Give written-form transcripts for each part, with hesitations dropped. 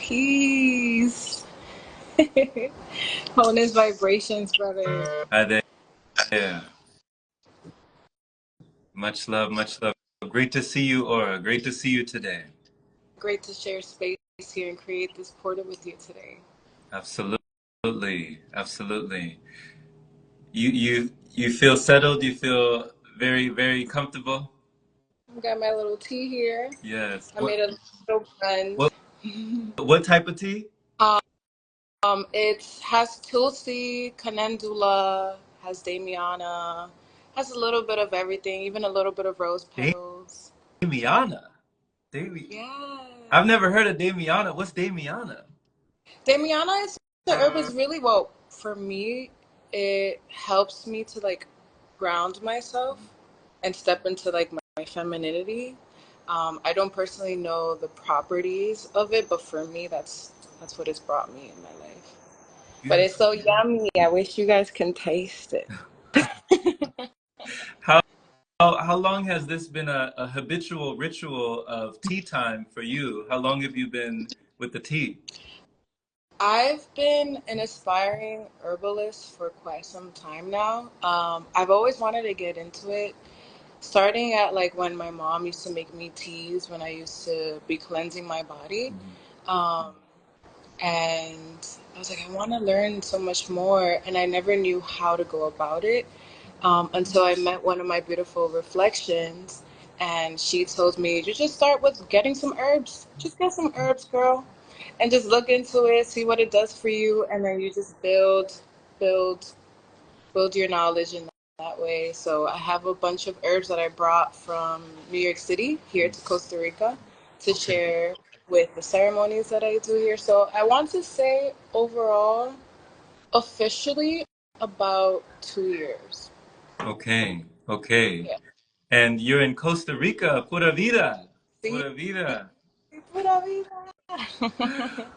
Peace. Wholeness vibrations, brother. Hi there. Much love, much love. Great to see you, Aura. Great to see you today. Great to share space here and create this portal with you today. Absolutely, absolutely. You feel settled? You feel very, very comfortable? I've got my little tea here. Yes. I made a little blend. What what type of tea? It has tulsi, calendula, has damiana, has a little bit of everything, even a little bit of rose petals. Damiana. Dami Yeah. I've never heard of Damiana. What's Damiana? Damiana is the herb is really well for me. It helps me to like ground myself and step into like my femininity. I don't personally know the properties of it, but for me, that's what it's brought me in my life. But it's so yummy. I wish you guys can taste it. How how long has this been a habitual ritual of tea time for you? How long have you been with the tea? I've been an aspiring herbalist for quite some time now. I've always wanted to get into it, starting at like when my mom used to make me teas when I used to be cleansing my body. Um, and I was like, I want to learn so much more, and I never knew how to go about it until I met one of my beautiful reflections, and she told me, you just start with getting some herbs. Just get some herbs, girl, and just look into it, see what it does for you, and then you just build, build your knowledge in that way. So I have a bunch of herbs that I brought from New York City here to Costa Rica to Okay. share with the ceremonies that I do here. So I want to say overall, officially, about 2 years. Okay. Okay. Yeah. And you're in Costa Rica. Pura vida. See, Pura vida. pura vida.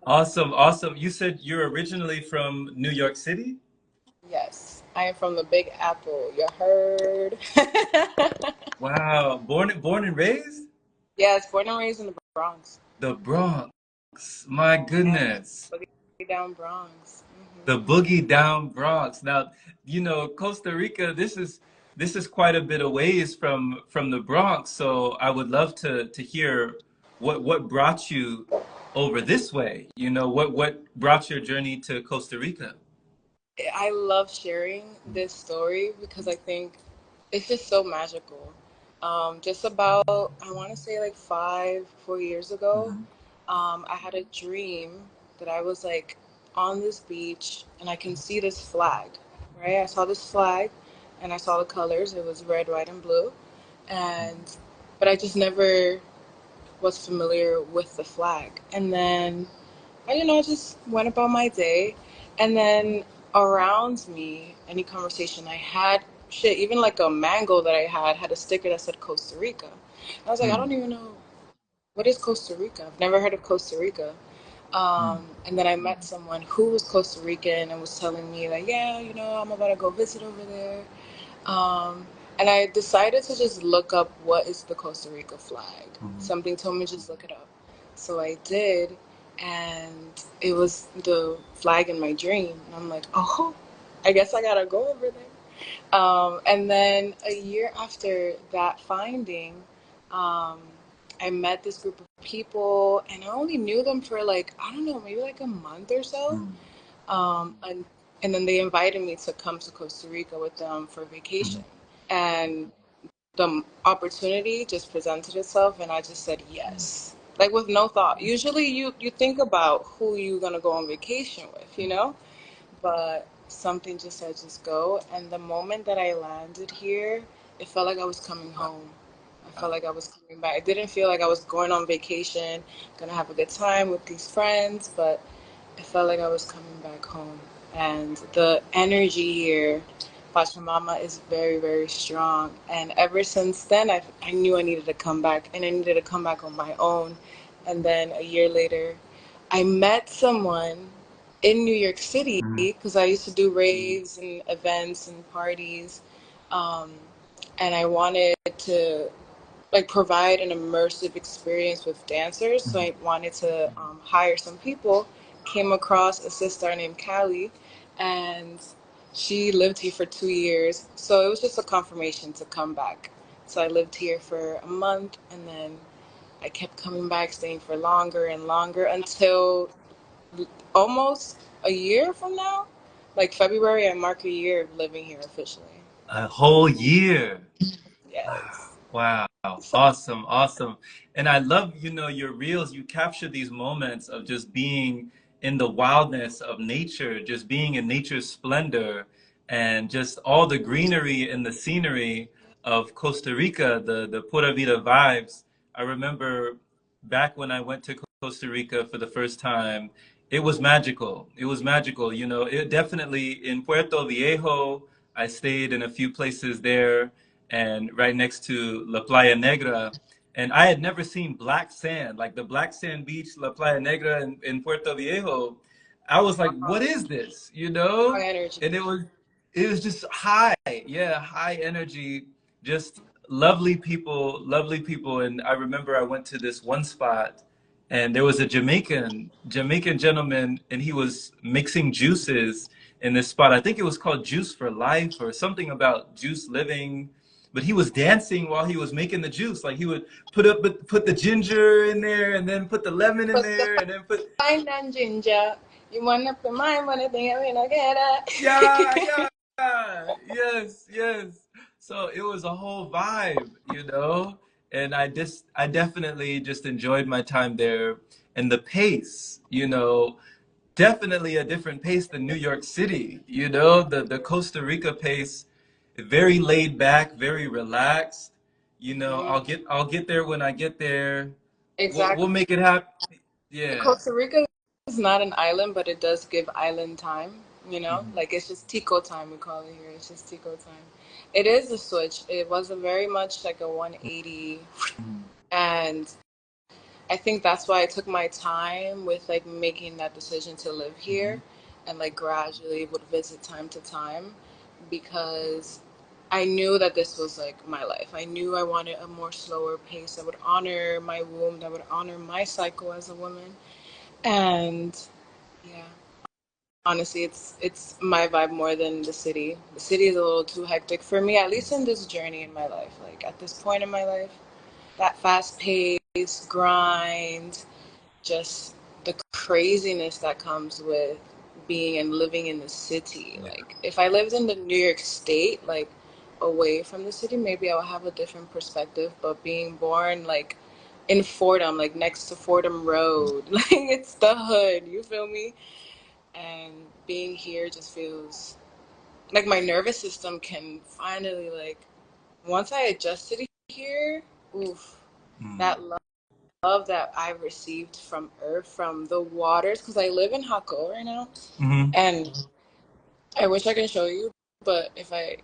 Awesome. Awesome. You said you're originally from New York City? Yes, I am from the Big Apple. You heard? Wow. Born and raised? Yes, born and raised in the Bronx. The Bronx. My Yes, goodness. boogie down Bronx. The boogie down Bronx. Now, Costa Rica, this is quite a bit of ways from the Bronx, so I would love to hear what brought you over this way. What brought your journey to Costa Rica? I love sharing this story because I think it's just so magical. Just about, I want to say like 4 years ago, Mhm. I had a dream that I was like on this beach and I can see this flag, right? I saw this flag and I saw the colors. It was red, white, and blue. And, but I just never was familiar with the flag. And then just went about my day. And then around me, any conversation I had, shit, even like a mango that I had a sticker that said Costa Rica. I was like, I Mm, don't even know what is Costa Rica. I've never heard of Costa Rica. mm, And then I met someone who was Costa Rican and was telling me like, yeah, I'm about to go visit over there. Um, and I decided to just look up what is the Costa Rica flag. mhm. Something told me just look it up. So I did, and it was the flag in my dream. And I'm like, oh, I guess I gotta go over there. And then a year after that finding, um, I met this group of people, and I only knew them for like, I don't know, maybe like a month or so. Mm, And then they invited me to come to Costa Rica with them for vacation. mhm. And the opportunity just presented itself, and I just said yes, like with no thought. Usually, you think about who you're gonna go on vacation with. But something just said just go. And the moment that I landed here, it felt like I was coming Wow. home. I felt like I was coming back. It didn't feel like I was going on vacation, gonna have a good time with these friends, but it felt like I was coming back home. And the energy here, Pachamama, is very, very strong. And ever since then, I knew I needed to come back, and I needed to come back on my own. And then a year later, I met someone in New York City Mhm. because I used to do raves and events and parties. Um, and I wanted to like provide an immersive experience with dancers. So Mhm. I wanted to hire some people. Came across a sister named Callie, and she lived here for 2 years. So it was just a confirmation to come back. So I lived here for a month, and then I kept coming back, staying for longer and longer until almost a year from now. Like February, I mark a year of living here officially. A whole year. Yes. Wow. So Awesome. Awesome. And I love, your reels. You capture these moments of just being in the wildness of nature, just being in nature's splendor and just all the greenery and the scenery of Costa Rica, the Pura Vida vibes. I remember back when I went to Costa Rica for the first time, it was magical. It was magical. It definitely in Puerto Viejo, I stayed in a few places there and right next to La Playa Negra. And I had never seen black sand, like the black sand beach, La Playa Negra in Puerto Viejo. I was like, what is this? high energy. And it was just high, yeah, high energy, just lovely people, lovely people. And I remember I went to this one spot and there was a Jamaican gentleman and he was mixing juices in this spot. I think it was called Juice for Life or something about juice living. But he was dancing while he was making the juice. Like he would put the ginger in there and then put the lemon in Put the there and then put pine and ginger. You wanna put mine when I think I'm gonna get yeah, it. yeah, yes, yes. So it was a whole vibe. And I definitely just enjoyed my time there. And the pace, definitely a different pace than New York City. The Costa Rica pace, very laid back, very relaxed. Mhm. I'll get there when I get there. We'll Exactly. make it happen. Yeah. Costa Rica is not an island, but it does give island time. You know, Mhm. like it's just Tico time. We call it here. It's just Tico time. It is a switch. It was a very much like a 180, Mhm. and I think that's why I took my time with like making that decision to live here Mhm. and like gradually would visit time to time because I knew that this was like my life. I knew I wanted a more slower pace that would honor my womb, that would honor my cycle as a woman. And yeah, honestly, it's my vibe more than the city. The city is a little too hectic for me, at least in this journey in my life. Like at this point in my life, that fast pace, grind, just the craziness that comes with being and living in the city. Yeah. Like, if I lived in the New York State, like away from the city, maybe I would have a different perspective. But being born, like, in Fordham, like next to Fordham Road, like it's the hood, you feel me? And being here just feels like my nervous system can finally, like, once I adjusted here, oof, that Mm. love that I've received from Earth, from the waters, because I live in Hako right now, Mhm. and I wish I could show you, but if I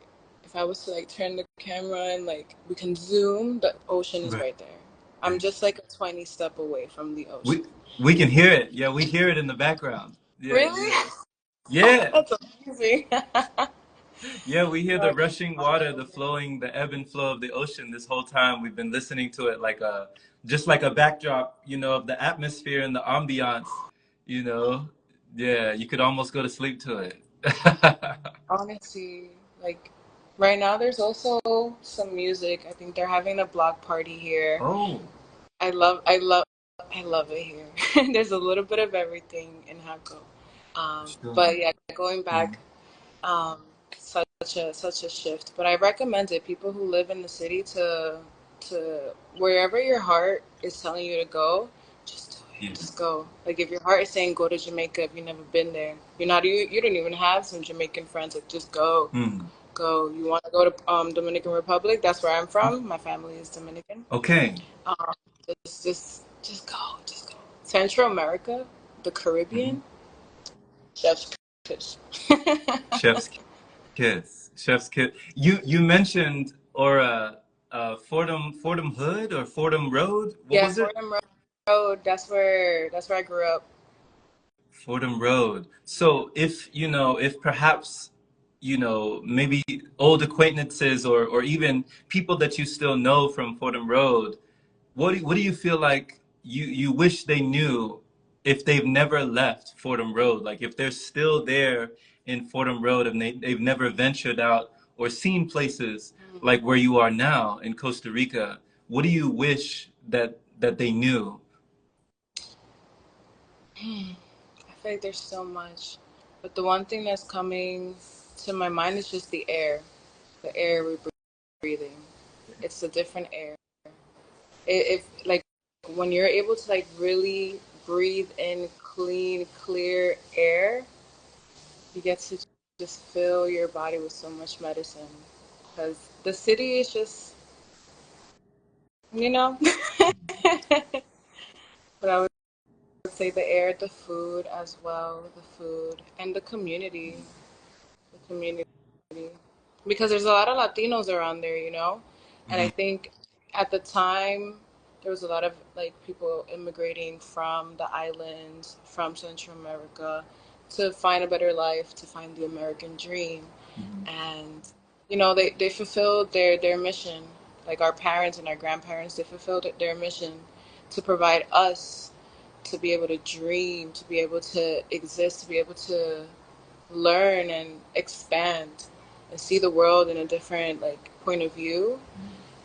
was to like turn the camera and like we can zoom, the ocean is Right. right there. I'm just like a 20 step away from the ocean. We can hear it. Yeah, we hear it in the background. Yeah, Really? yeah. Yeah. That's amazing. Yeah, we hear the Like, rushing water, the flowing, the ebb and flow of the ocean this whole time. We've been listening to it just like a backdrop, of the atmosphere and the ambiance, you know. Yeah, you could almost go to sleep to it. honestly, like right now there's also some music. I think they're having a block party here. Oh, I love, I love, I love it here. There's a little bit of everything in Hako. sure. But yeah, going Mm, back, um, such a shift. But I recommend it. People who live in the city to wherever your heart is telling you to go, just do it. yeah. Just go. Like if your heart is saying go to Jamaica if you've never been there, you don't even have some Jamaican friends. Like just go, Mm. go. You want to go to Dominican Republic? That's where I'm from. My family is Dominican. Okay. Um, just go, just go. Central America, the Mhm. Caribbean, chef's kiss. Chef's kiss. Chef's kiss. You mentioned or Fordham Hood or Fordham Road. What Yeah, was it? Fordham Road. That's where I grew up. Fordham Road. So if perhaps, maybe old acquaintances or even people that you still know from Fordham Road, what do you feel like you wish they knew if they've never left Fordham Road? Like if they're still there in Fordham Road and they've never ventured out or seen places like where you are now in Costa Rica, what do you wish that they knew? I feel like there's so much, but the one thing that's coming to my mind is just the air we're breathing. It's a different air. If like when you're able to like really breathe in clean, clear air, you get to just fill your body with so much medicine. Because the city is just, you know. But I would say the air, the food as well, the food, and the community. The community. Because there's a lot of Latinos around there, you know? And I Mhm, think at the time, there was a lot of like people immigrating from the islands, from Central America to find a better life, to find the American dream. mhm, And, you know, they fulfilled their mission. Like our parents and our grandparents, they fulfilled their mission to provide us to be able to dream, to be able to exist, to be able to learn and expand and see the world in a different like point of view.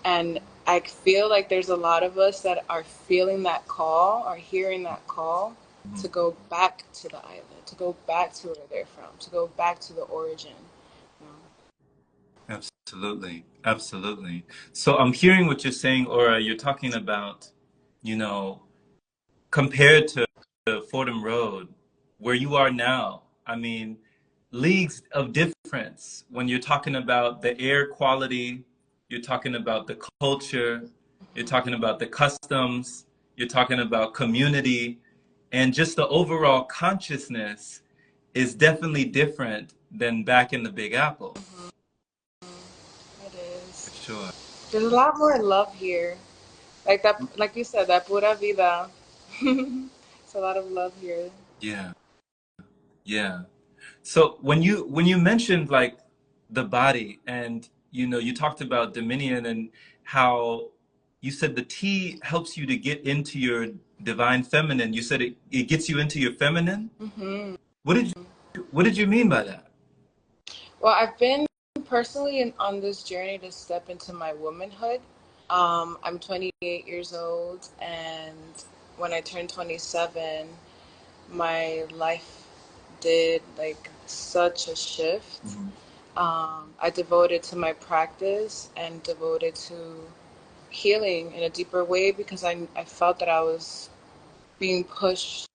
And I feel like there's a lot of us that are feeling that call, are hearing that call mhm. to go back to the island, to go back to where they're from, to go back to the origin. You know? Absolutely, absolutely. So I'm hearing what you're saying, Aura. You're talking about, you know, compared to Fordham Road, where you are now. I mean, leagues of difference when you're talking about the air quality, you're talking about the culture, you're talking about the customs, you're talking about community, and just the overall consciousness is definitely different than back in the Big Apple, Mm-hmm. It for is. sure. There's a lot more love here. Like that, like you said, that pura vida. It's a lot of love here. Yeah, yeah. So when you mentioned like the body and you talked about Dominion and how you said the tea helps you to get into your divine feminine. You said it gets you into your feminine. Hmm. What did you mean by that? Well, I've been personally on this journey to step into my womanhood. I'm 28 years old, and when I turned 27, my life did like such a shift. Mhm, I devoted to my practice and devoted to healing in a deeper way because I felt that I was being pushed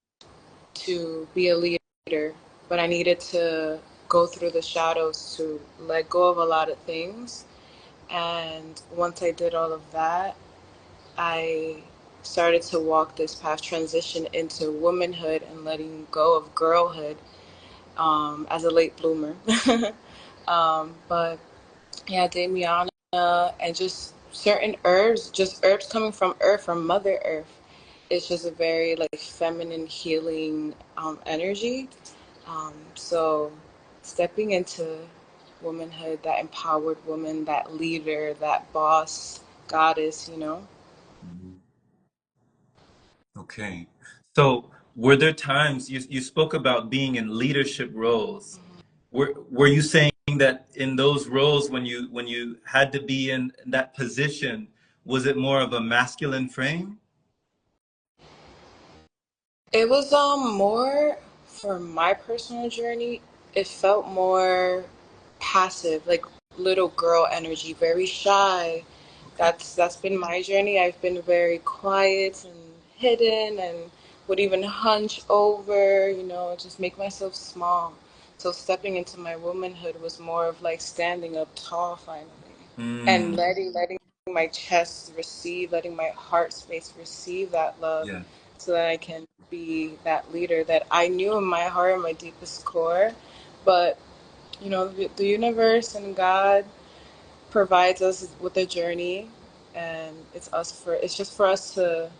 to be a leader, but I needed to go through the shadows to let go of a lot of things. And once I did all of that, I started to walk this path, transition into womanhood and letting go of girlhood as a late bloomer. But yeah, Damiana and just certain herbs, just herbs coming from Earth, from Mother Earth. It's just a very like feminine healing energy. So stepping into womanhood, that empowered woman, that leader, that boss, goddess, you know. mhm. Okay. So were there times you spoke about being in leadership roles? Were you saying that in those roles when you had to be in that position, was it more of a masculine frame? It was more for my personal journey. It felt more passive, like little girl energy, very shy. Okay. That's been my journey. I've been very quiet and hidden and would even hunch over, you know, just make myself small. So stepping into my womanhood was more of like standing up tall finally and Mm, letting my chest receive, letting my heart space receive that love yeah. so that I can be that leader that I knew in my heart, my deepest core. But, you know, the universe and God provides us with a journey, and it's just for us to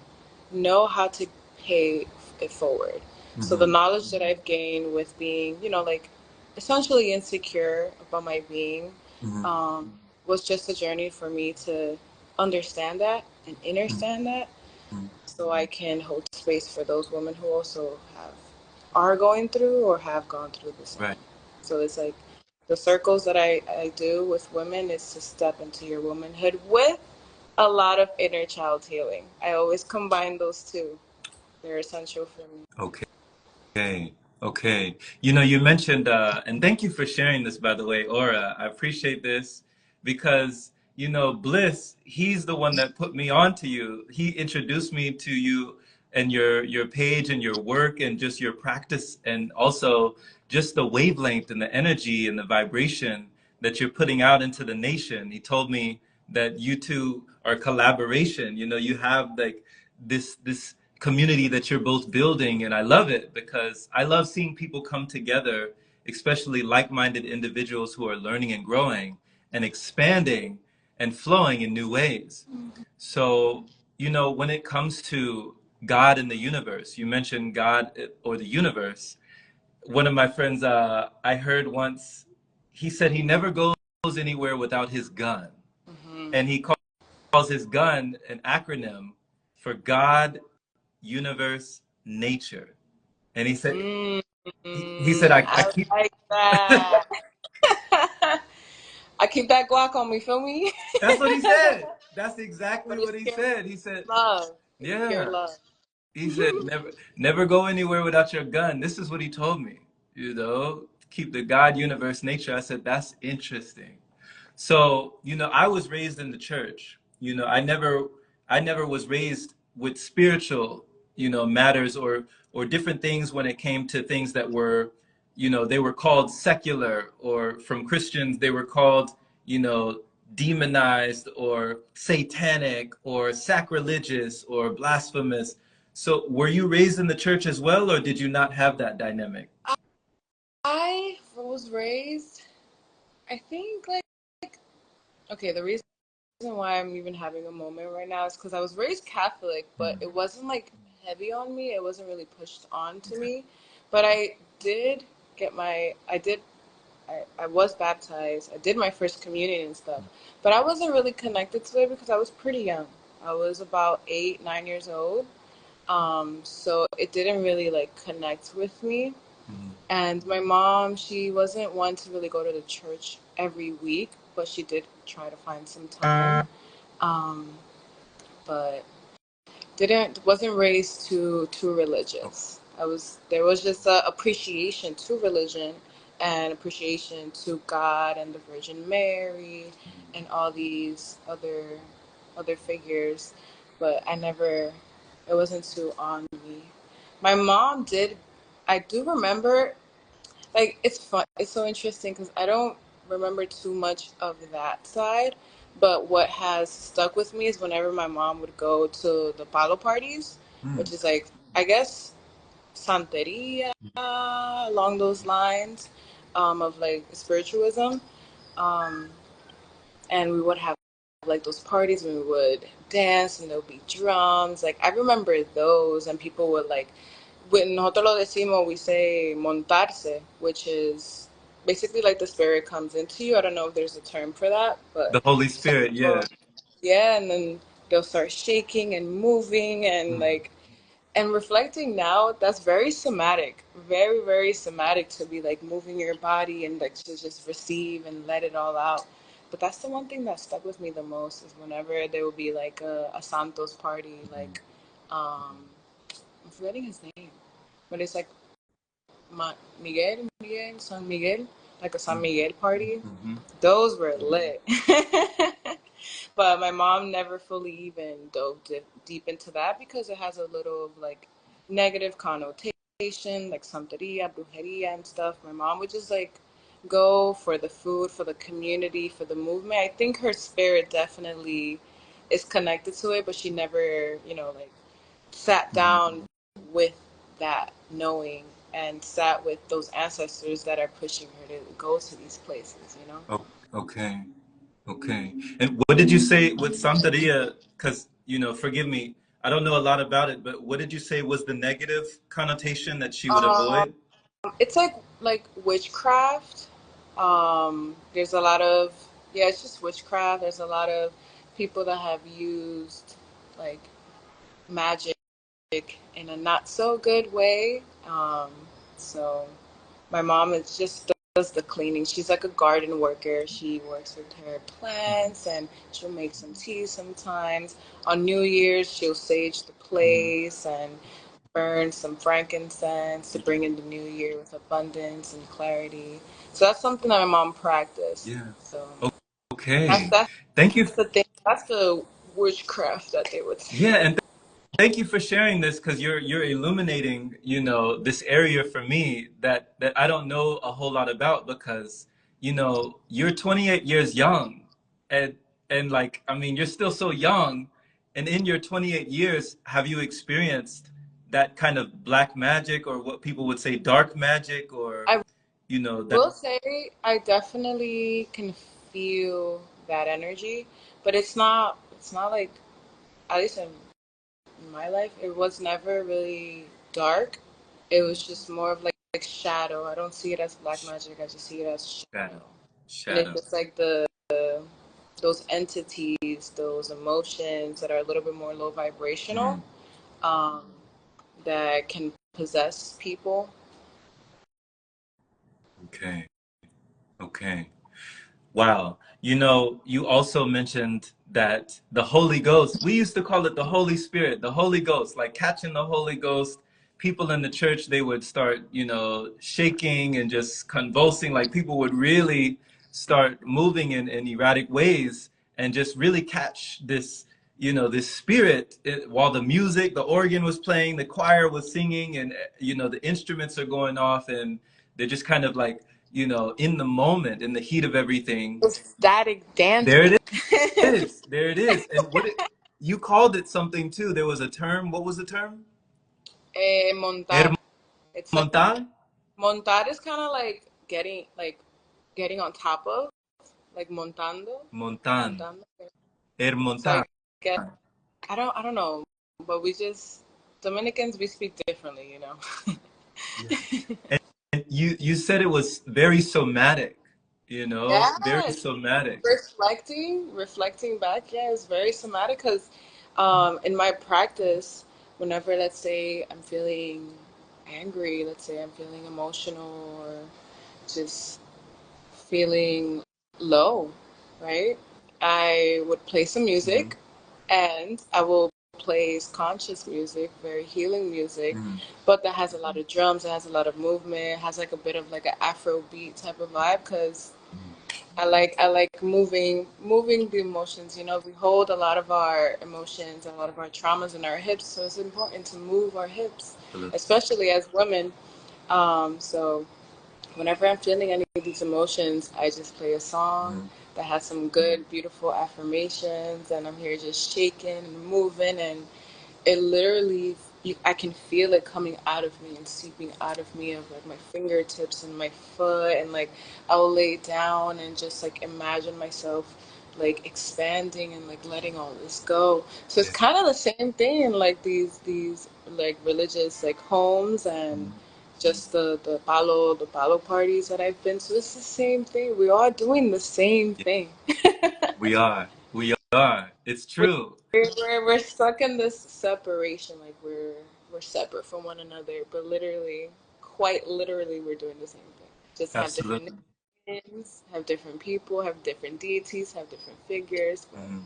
know how to pay it forward. So the Hmm. knowledge that I've gained with being, you know, like essentially insecure about my being, Hmm. um, was just a journey for me to understand that and understand that, Hmm. so I can hold space for those women who also are going through or have gone through the same. Right. So it's like the circles that I do with women is to step into your womanhood with a lot of inner child healing. I always combine those two. They're essential for me. Okay. Okay, okay. You mentioned, and thank you for sharing this, by the way, Aura. I appreciate this because, Bliss, he's the one that put me on to you. He introduced me to you and your page and your work and just your practice and also just the wavelength and the energy and the vibration that you're putting out into the nation. He told me that you two are collaboration. You have like this community that you're both building, and I love it because I love seeing people come together, especially like-minded individuals who are learning and growing and expanding and flowing in new ways. So, when it comes to God and the universe, you mentioned God or the universe. One of my friends, I heard once, he said he never goes anywhere without his gun. Hmm. And he calls his gun an acronym for God, universe, nature. And Mm, he said, I I keep, like that. I keep that Glock on me, feel me? that's what he said. That's But exactly it's what he pure said. He said, love. It's pure yeah. love. He said, never go anywhere without your gun. This is what he told me, keep the God, universe, nature. I said, that's interesting. So, I was raised in the church. I never was raised with spiritual, matters or different things when it came to things that were, they were called secular, or from Christians they were called, you know, demonized or satanic or sacrilegious or blasphemous. So, were you raised in the church as well, or did you not have that dynamic? I was raised, I think, like, okay, the reason why I'm even having a moment right now is because I was raised Catholic, but Mm. it wasn't like heavy on me. It wasn't really pushed on to me. But I did I was baptized. I did my first communion and stuff. But I wasn't really connected to it because I was pretty young. I was about 8, 9 years old. So it didn't really like connect with me. Mhm. And my mom, she wasn't one to really go to the church every week, but she did try to find some time. Um, but didn't wasn't raised too religious. There was just a appreciation to religion and appreciation to God and the Virgin Mary and all these other figures, but I never it wasn't too on me. My mom did. I do remember, like, it's fun. It's so interesting because I don't remember too much of that side. But what has stuck with me is whenever my mom would go to the palo parties, Mm. which is like, I guess, Santeria, along those lines, of like spiritualism. Um, and we would have like those parties when we would dance and there would be drums. Like, I remember those, and people would like, when nosotros lo decimos, we say montarse, which is basically like the spirit comes into you. I don't know if there's a term for that, but The Holy some Spirit, people, yeah. yeah, and then they'll start shaking and moving and Mm. like, and reflecting now, that's very somatic, very, very somatic to be like moving your body and like to just receive and let it all out. But that's the one thing that stuck with me the most is whenever there would be like a Santos party, like, um, I'm forgetting his name, but it's like Miguel, San Miguel, like a San Miguel party. Mm-hmm. Those were lit. But my mom never fully even dove deep into that because it has a little of like negative connotation, like santeria, brujeria, and stuff. My mom would just like go for the food, for the community, for the movement. I think her spirit definitely is connected to it, but she never, like, sat down with that knowing and sat with those ancestors that are pushing her to go to these places. Oh, okay. Okay. And what did you say with Santeria? Because, forgive me, I don't know a lot about it, but what did you say was the negative connotation that she would Um, avoid? It's like witchcraft. There's a lot of yeah, it's just witchcraft. There's a lot of people that have used like magic in a not so good way. So my mom is just does the cleaning. She's like a garden worker. She works with her plants and she'll make some tea sometimes. On New Year's, she'll sage the Mhm. place and burn some frankincense to bring in the new year with abundance and clarity. So that's something that my mom practiced. Yeah. So that's Okay. that's Thank you. the thing. That's the witchcraft that they would say. Yeah, and thank you for sharing this because you're illuminating, this area for me that I don't know a whole lot about because, you're 28 years young and like I mean, you're still so young and in your 28 years, have you experienced that kind of black magic or what people would say dark magic or, I that will say I definitely can feel that energy, but it's not like at least in my life, it was never really dark. It was just more of like shadow. I don't see it as black magic. I just see it as shadow, shadow. And it's shadow. just like those entities, those emotions that are a little bit more low vibrational, Mm, um, that can possess people. okay. Okay. Wow. You also mentioned that the Holy Ghost, we used to call it the Holy Spirit, the Holy Ghost, like catching the Holy Ghost. People in the church, they would start, shaking and just convulsing, like people would really start moving in erratic ways and just really catch this, this spirit while the music, the organ was playing, the choir was singing, and, the instruments are going off and they're just kind of like, in the moment, in the heat of everything. Static There dancing. it is. There it is. And you called it something too. There was a term. What was the term? Montar. It's like Hermontar? montar is kind of like getting on top of, like montando, Montan. montando. So I Hermontar. guess I don't know, but Dominicans we speak differently, you know. Yeah. And you said it was very somatic, very Yes, somatic. reflecting back, yeah, it's very somatic because in my practice, whenever let's say I'm feeling angry, let's say I'm feeling emotional or just feeling low, right? I would play some Hmm. music and I will play conscious music, very healing music, Hmm. but that has a lot of drums, it has a lot of movement, it has like a bit of like an Afro beat type of vibe because I like moving the emotions. You know, we hold a lot of our emotions, a lot of our traumas in our hips, so it's important to move our hips, Absolutely. especially as women. So whenever I'm feeling any of these emotions, I just play a song Hmm. that has some good, beautiful affirmations, and I'm here just shaking and moving, and it literally, I can feel it coming out of me and seeping out of me of like my fingertips and my foot, and like I'll lay down and just like imagine myself like expanding and like letting all this go. So it's Yeah. kind of the same thing in like these like religious like homes and Mhm. just the palo parties that I've been to. It's the same thing. We're all doing the same Yeah. thing. We are. We are. It's true. We're stuck in this separation, like we're separate from one another, but literally, quite literally, we're doing the same thing. Just have different Absolutely. names, have different people, have different deities, have different figures, but Mhm.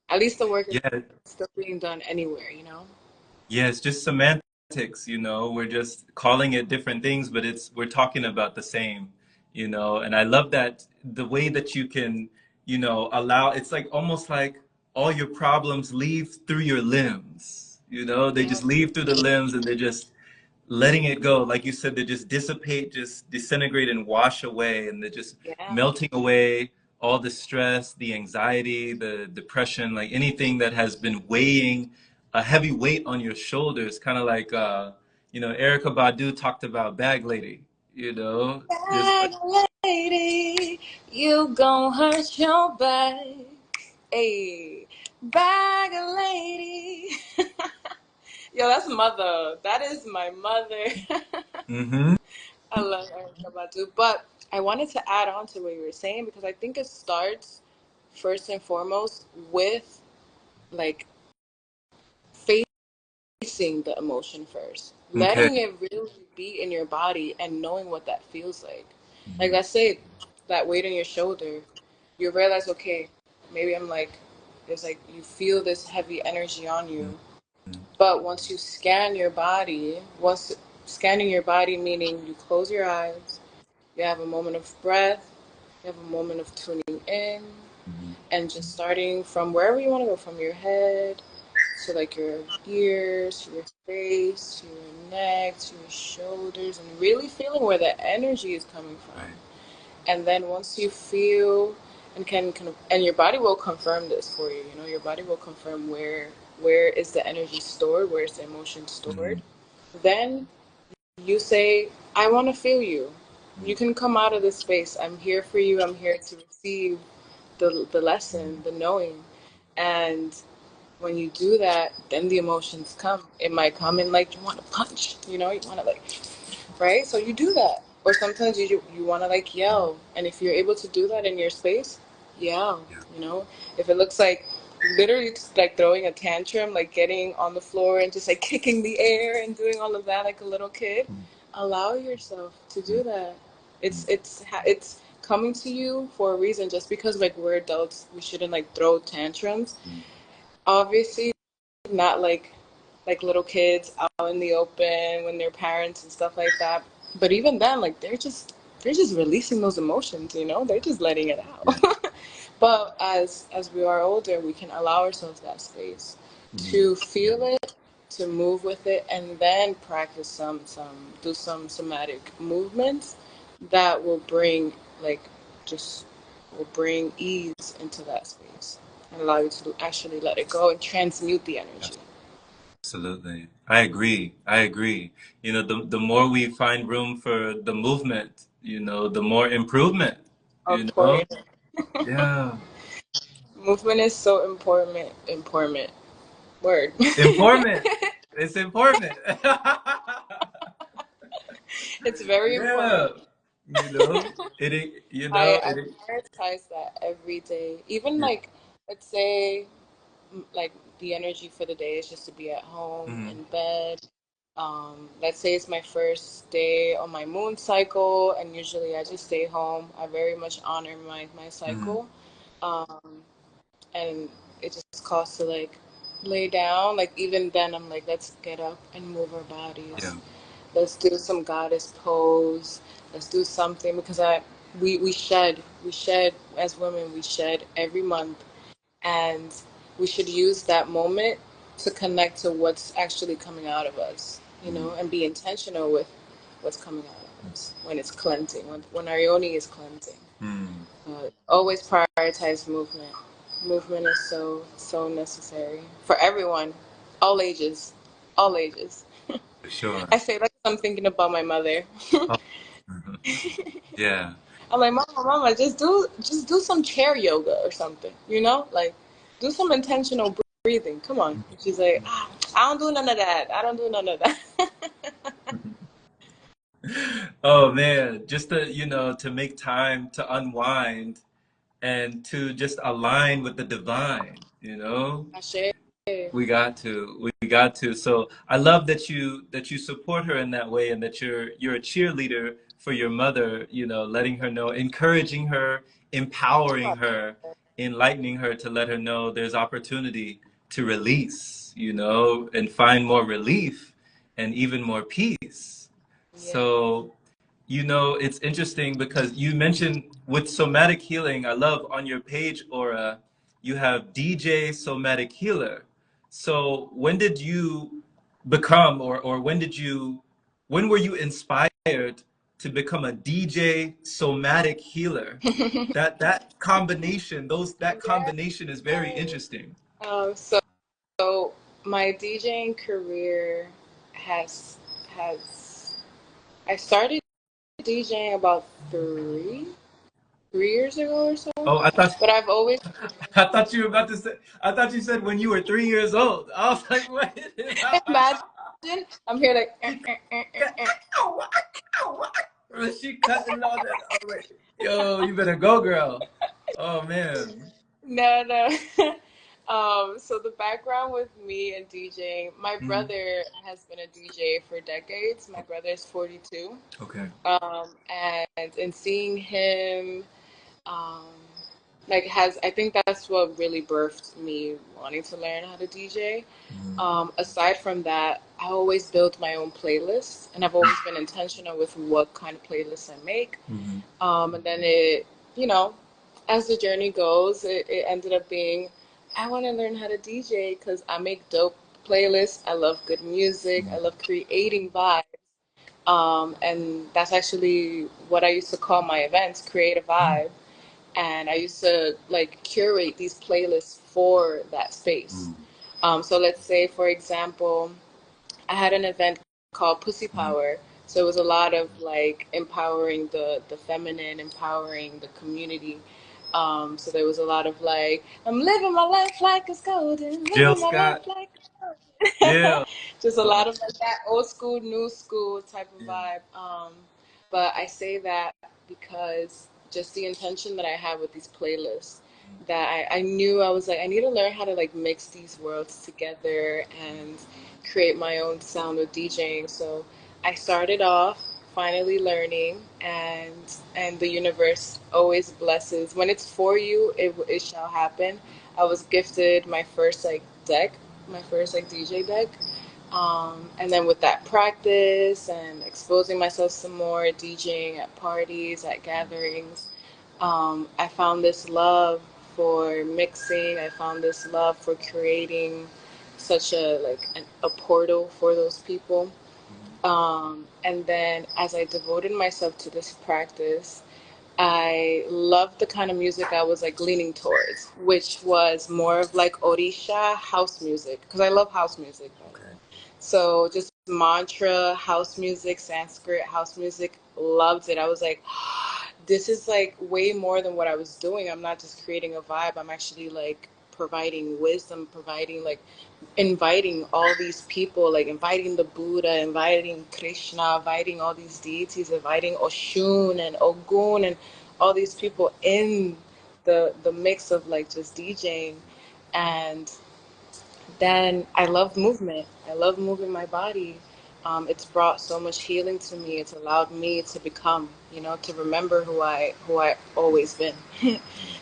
at least the work is Yeah. still being done anywhere, you know? Yeah, it's just semantics, We're just calling it different things, but we're talking about the same, And I love that the way that you can, allow it's like almost like all your problems leave through your limbs, They Yeah, just leave through the limbs and they're just letting it go. Like you said, they just dissipate, just disintegrate and wash away, and they're just yeah. melting away all the stress, the anxiety, the depression, like anything that has been weighing a heavy weight on your shoulders. Kind of like, Erica Badu talked about bag lady, just Bag lady, you gon' hurt your back. Hey, bag lady. Yo, that's mother. That is my mother. mm-hmm, I love Erica Badu. But I wanted to add on to what you were saying because I think it starts first and foremost with like facing the emotion first, Okay. letting it really be in your body and knowing what that feels like. Like, Mhm. let's say that weight on your shoulder, you realize, okay, maybe I'm like, there's like, you feel this heavy energy on you. Mhm. But once you scan your body, once scanning your body, meaning you close your eyes, you have a moment of breath, you have a moment of tuning in, Mhm. and just starting from wherever you want to go, from your head to like your ears, to your face, to your neck, to your shoulders, and really feeling where the energy is coming from. Right. And then once you feel and and your body will confirm this for you. You know, your body will confirm where is the energy stored, where is the emotion stored. Mhm. Then you say, I want to feel you. You Mhm. can come out of this space. I'm here for you. I'm here to receive the lesson, Mhm. the knowing. And when you do that, then the emotions come. It might come in like you want to punch, you know, you want to like, right? So you do that. Or sometimes you want to like Mhm. yell. And if you're able to do that in your space, yell, Yeah. you know? If it looks like literally just like throwing a tantrum, like getting on the floor and just like kicking the air and doing all of that like a little kid, Mhm. allow yourself to Mhm. do that. Mhm. It's coming to you for a reason. Just because like we're adults, we shouldn't like throw tantrums. Mhm. Obviously, not like little kids out in the open when their parents and stuff like that. But even then, like they're just releasing those emotions, you know? They're just letting it Yeah. out. But as we are older, we can allow ourselves that space Mhm. to feel it, to move with it, and then practice some somatic movements that will bring like just will bring ease into that space and allow you to actually let it go and transmute the energy. Absolutely. I agree. I agree. You know, the more we find room for the movement, you know, the more improvement, Of you know? course, Yeah. movement is so important. Important word. Important. It's important. It's very Yeah. important. You know, I it. prioritize that every day. Even Yeah. like, let's say, like the energy for the day is just to be at home Mhm. in bed. Let's say it's my first day on my moon cycle, and usually I just stay home. I very much honor my Mhm. cycle, and it just calls to like lay down. Like even then, I'm like, let's get up and move our Yeah. bodies. Let's do some goddess pose. Let's do something because we shed as women, we shed every month, and we should use that moment to connect to what's actually coming out of us, you Mhm. know, and be intentional with what's coming out of us when it's cleansing, when our yoni is cleansing. Mhm. But always prioritize movement. Movement is so necessary for everyone, all ages, all ages. For sure. I say that 'cause I'm thinking about my mother. Oh. Mhm. Yeah. I'm like, mama, just do some chair yoga or something, you know? Like, do some intentional breathing. Come on. And she's like, I don't do none of that. I don't do none of that. Oh man, just to, to make time to unwind and to just align with the divine, you know? Ashe. We got to. We got to. So I love that you support her in that way and that you're a cheerleader for your mother, letting her know, encouraging her, empowering her, enlightening her to let her know there's opportunity to release, and find more relief and even more peace. Yeah. So it's interesting because you mentioned with somatic healing, I love on your page, Aura, you have DJ Somatic Healer. So when did you become, or when were you inspired to become a DJ Somatic Healer? That combination, that Yeah. combination is very interesting. So my DJing career has I started DJing about three years ago or so. Oh, I thought But I've always I thought you were about to say. I thought you said when you were 3 years old. I was like, wait. imagine I'm here like She cutting all that already. Yo, you better go, girl. Oh man. No, no. So the background with me and DJing, my Mhm. brother has been a DJ for decades. My brother is 42. Okay. And in seeing him, um, like has I think that's what really birthed me wanting to learn how to DJ. Mhm. Aside from that, I always build my own playlists, and I've always been intentional with what kind of playlists I make. Mhm. And then it, you know, as the journey goes, it ended up being, I want to learn how to DJ because I make dope playlists. I love good music. I love creating vibes. And that's actually what I used to call my events, create a vibe. And I used to like curate these playlists for that space. Mhm. So let's say, for example, I had an event called Pussy Mhm. Power. So it was a lot of like empowering the feminine, empowering the community. So there was a lot of like, I'm living my life like it's golden, Jill living my life Scott. like Yeah. just a lot of like that old school, new school type of Yeah. vibe. But I say that because just the intention that I have with these playlists, that I knew I was like, I need to learn how to like mix these worlds together and create my own sound with DJing. So I started off finally learning, and the universe always blesses. When it's for you, it shall happen. I was gifted my first like deck, my first like DJ deck. And then with that practice and exposing myself some more, DJing at parties, at gatherings, I found this love for mixing. I found this love for creating such a a portal for those people. And then as I devoted myself to this practice, I loved the kind of music I was like leaning towards, which was more of like Orisha house music, because I love house music, by the way. Okay. So just mantra, house music, Sanskrit, house music, loved it. I was like, this is like way more than what I was doing. I'm not just creating a vibe. I'm actually like providing wisdom, providing like inviting all these people, like inviting the Buddha, inviting Krishna, inviting all these deities, inviting Oshun and Ogun and all these people in the mix of like just DJing. And then I love movement. I love moving my body. It's brought so much healing to me. It's allowed me to become, to remember who I always been.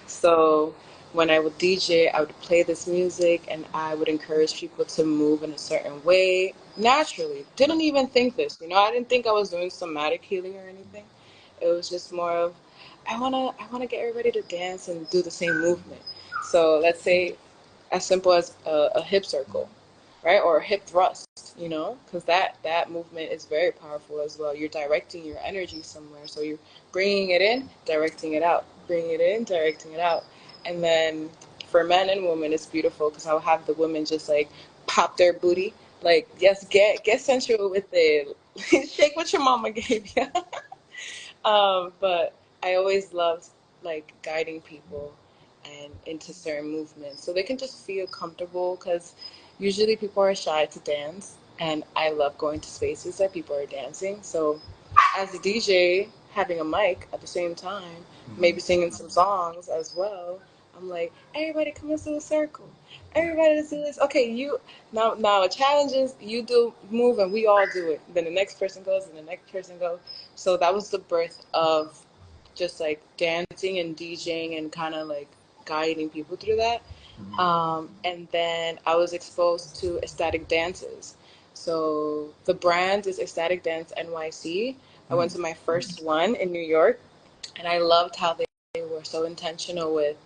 So when I would DJ, I would play this music and I would encourage people to move in a certain way naturally. Didn't even think this, I didn't think I was doing somatic healing or anything. It was just more of I wanna get everybody to dance and do the same movement. So let's say as simple as a hip circle, right? Or a hip thrust, because that movement is very powerful as well. You're directing your energy somewhere. So you're bringing it in, directing it out, bringing it in, directing it out. And then for men and women, it's beautiful because I'll have the women just like pop their booty. Like, yes, get sensual with it. Shake what your mama gave you. But I always loved like guiding people and into certain movements so they can just feel comfortable because usually people are shy to dance, and I love going to spaces that people are dancing. So as a DJ, having a mic at the same time, maybe singing some songs as well. I'm like, everybody come into a circle. Everybody let's do this. Okay, you now a challenge is you do move and we all do it. Then the next person goes and the next person goes. So that was the birth of just like dancing and DJing and kind of like guiding people through that. And then I was exposed to ecstatic dances. So the brand is Ecstatic Dance NYC. I went to my first one in New York, and I loved how they were so intentional with.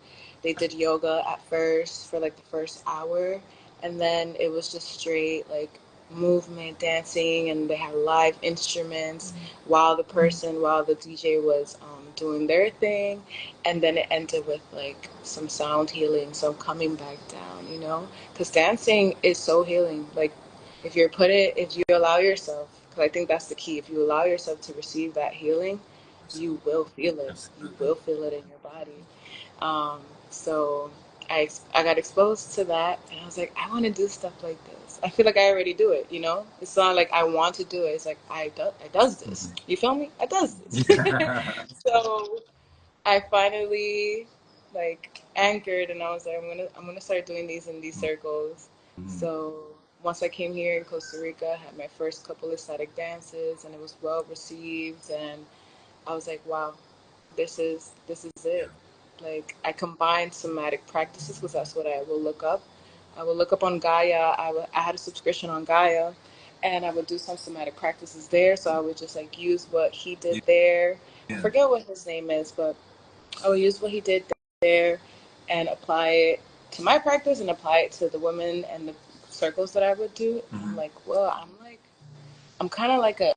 They did yoga at first for like the first hour, and then it was just straight like movement, dancing, and they had live instruments while the DJ was doing their thing, and then it ended with like some sound healing, some coming back down, because dancing is so healing. Like if you allow yourself, because I think that's the key. If you allow yourself to receive that healing, you will feel it. You Absolutely. will feel it in your body. So I got exposed to that, and I was like, I want to do stuff like this. I feel like I already do it, you know? It's not like I want to do it. It's like I does this. Mhm. You feel me? I does this. Yeah. So I finally like anchored and I was like, I'm gonna start doing these in these circles. Mhm. So once I came here in Costa Rica, I had my first couple of static dances and it was well received and I was like, wow, this is it. Like I combined somatic practices because that's what I will look up. I will look up on Gaia. I had a subscription on Gaia, and I would do some somatic practices there. So I would just like use what he did Yeah. there. I Yeah. forget what his name is, but I would use what he did there and apply it to my practice and apply it to the women and the circles that I would do. And I'm Mhm. like, well, I'm kind of like a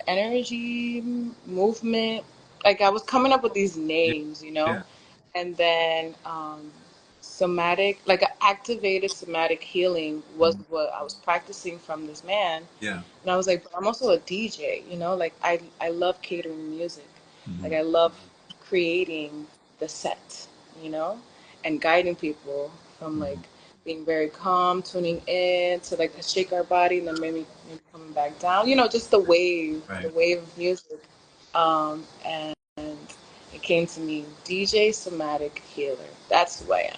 energy movement. Like I was coming up with these Yeah. names, you know, Yeah. and then somatic, like activated somatic healing was Mhm. what I was practicing from this man. Yeah. And I was like, but I'm also a DJ, you know, like I love catering music. Like Mhm. I love creating the set, you know, and guiding people from like Mhm. being very calm, tuning in to like shake our body and then maybe coming back down. You know, just the Right. wave of music. And it came to me, DJ Somatic Healer. That's who I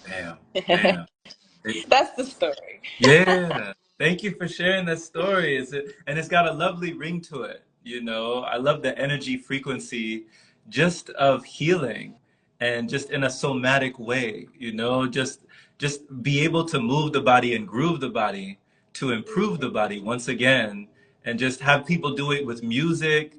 Bam. am. Bam. It- That's the story. yeah. Thank you for sharing that story. And it's got a lovely ring to it. You know, I love the energy frequency just of healing and just in a somatic way, you know, just be able to move the body and groove the body to improve the body once again and just have people do it with music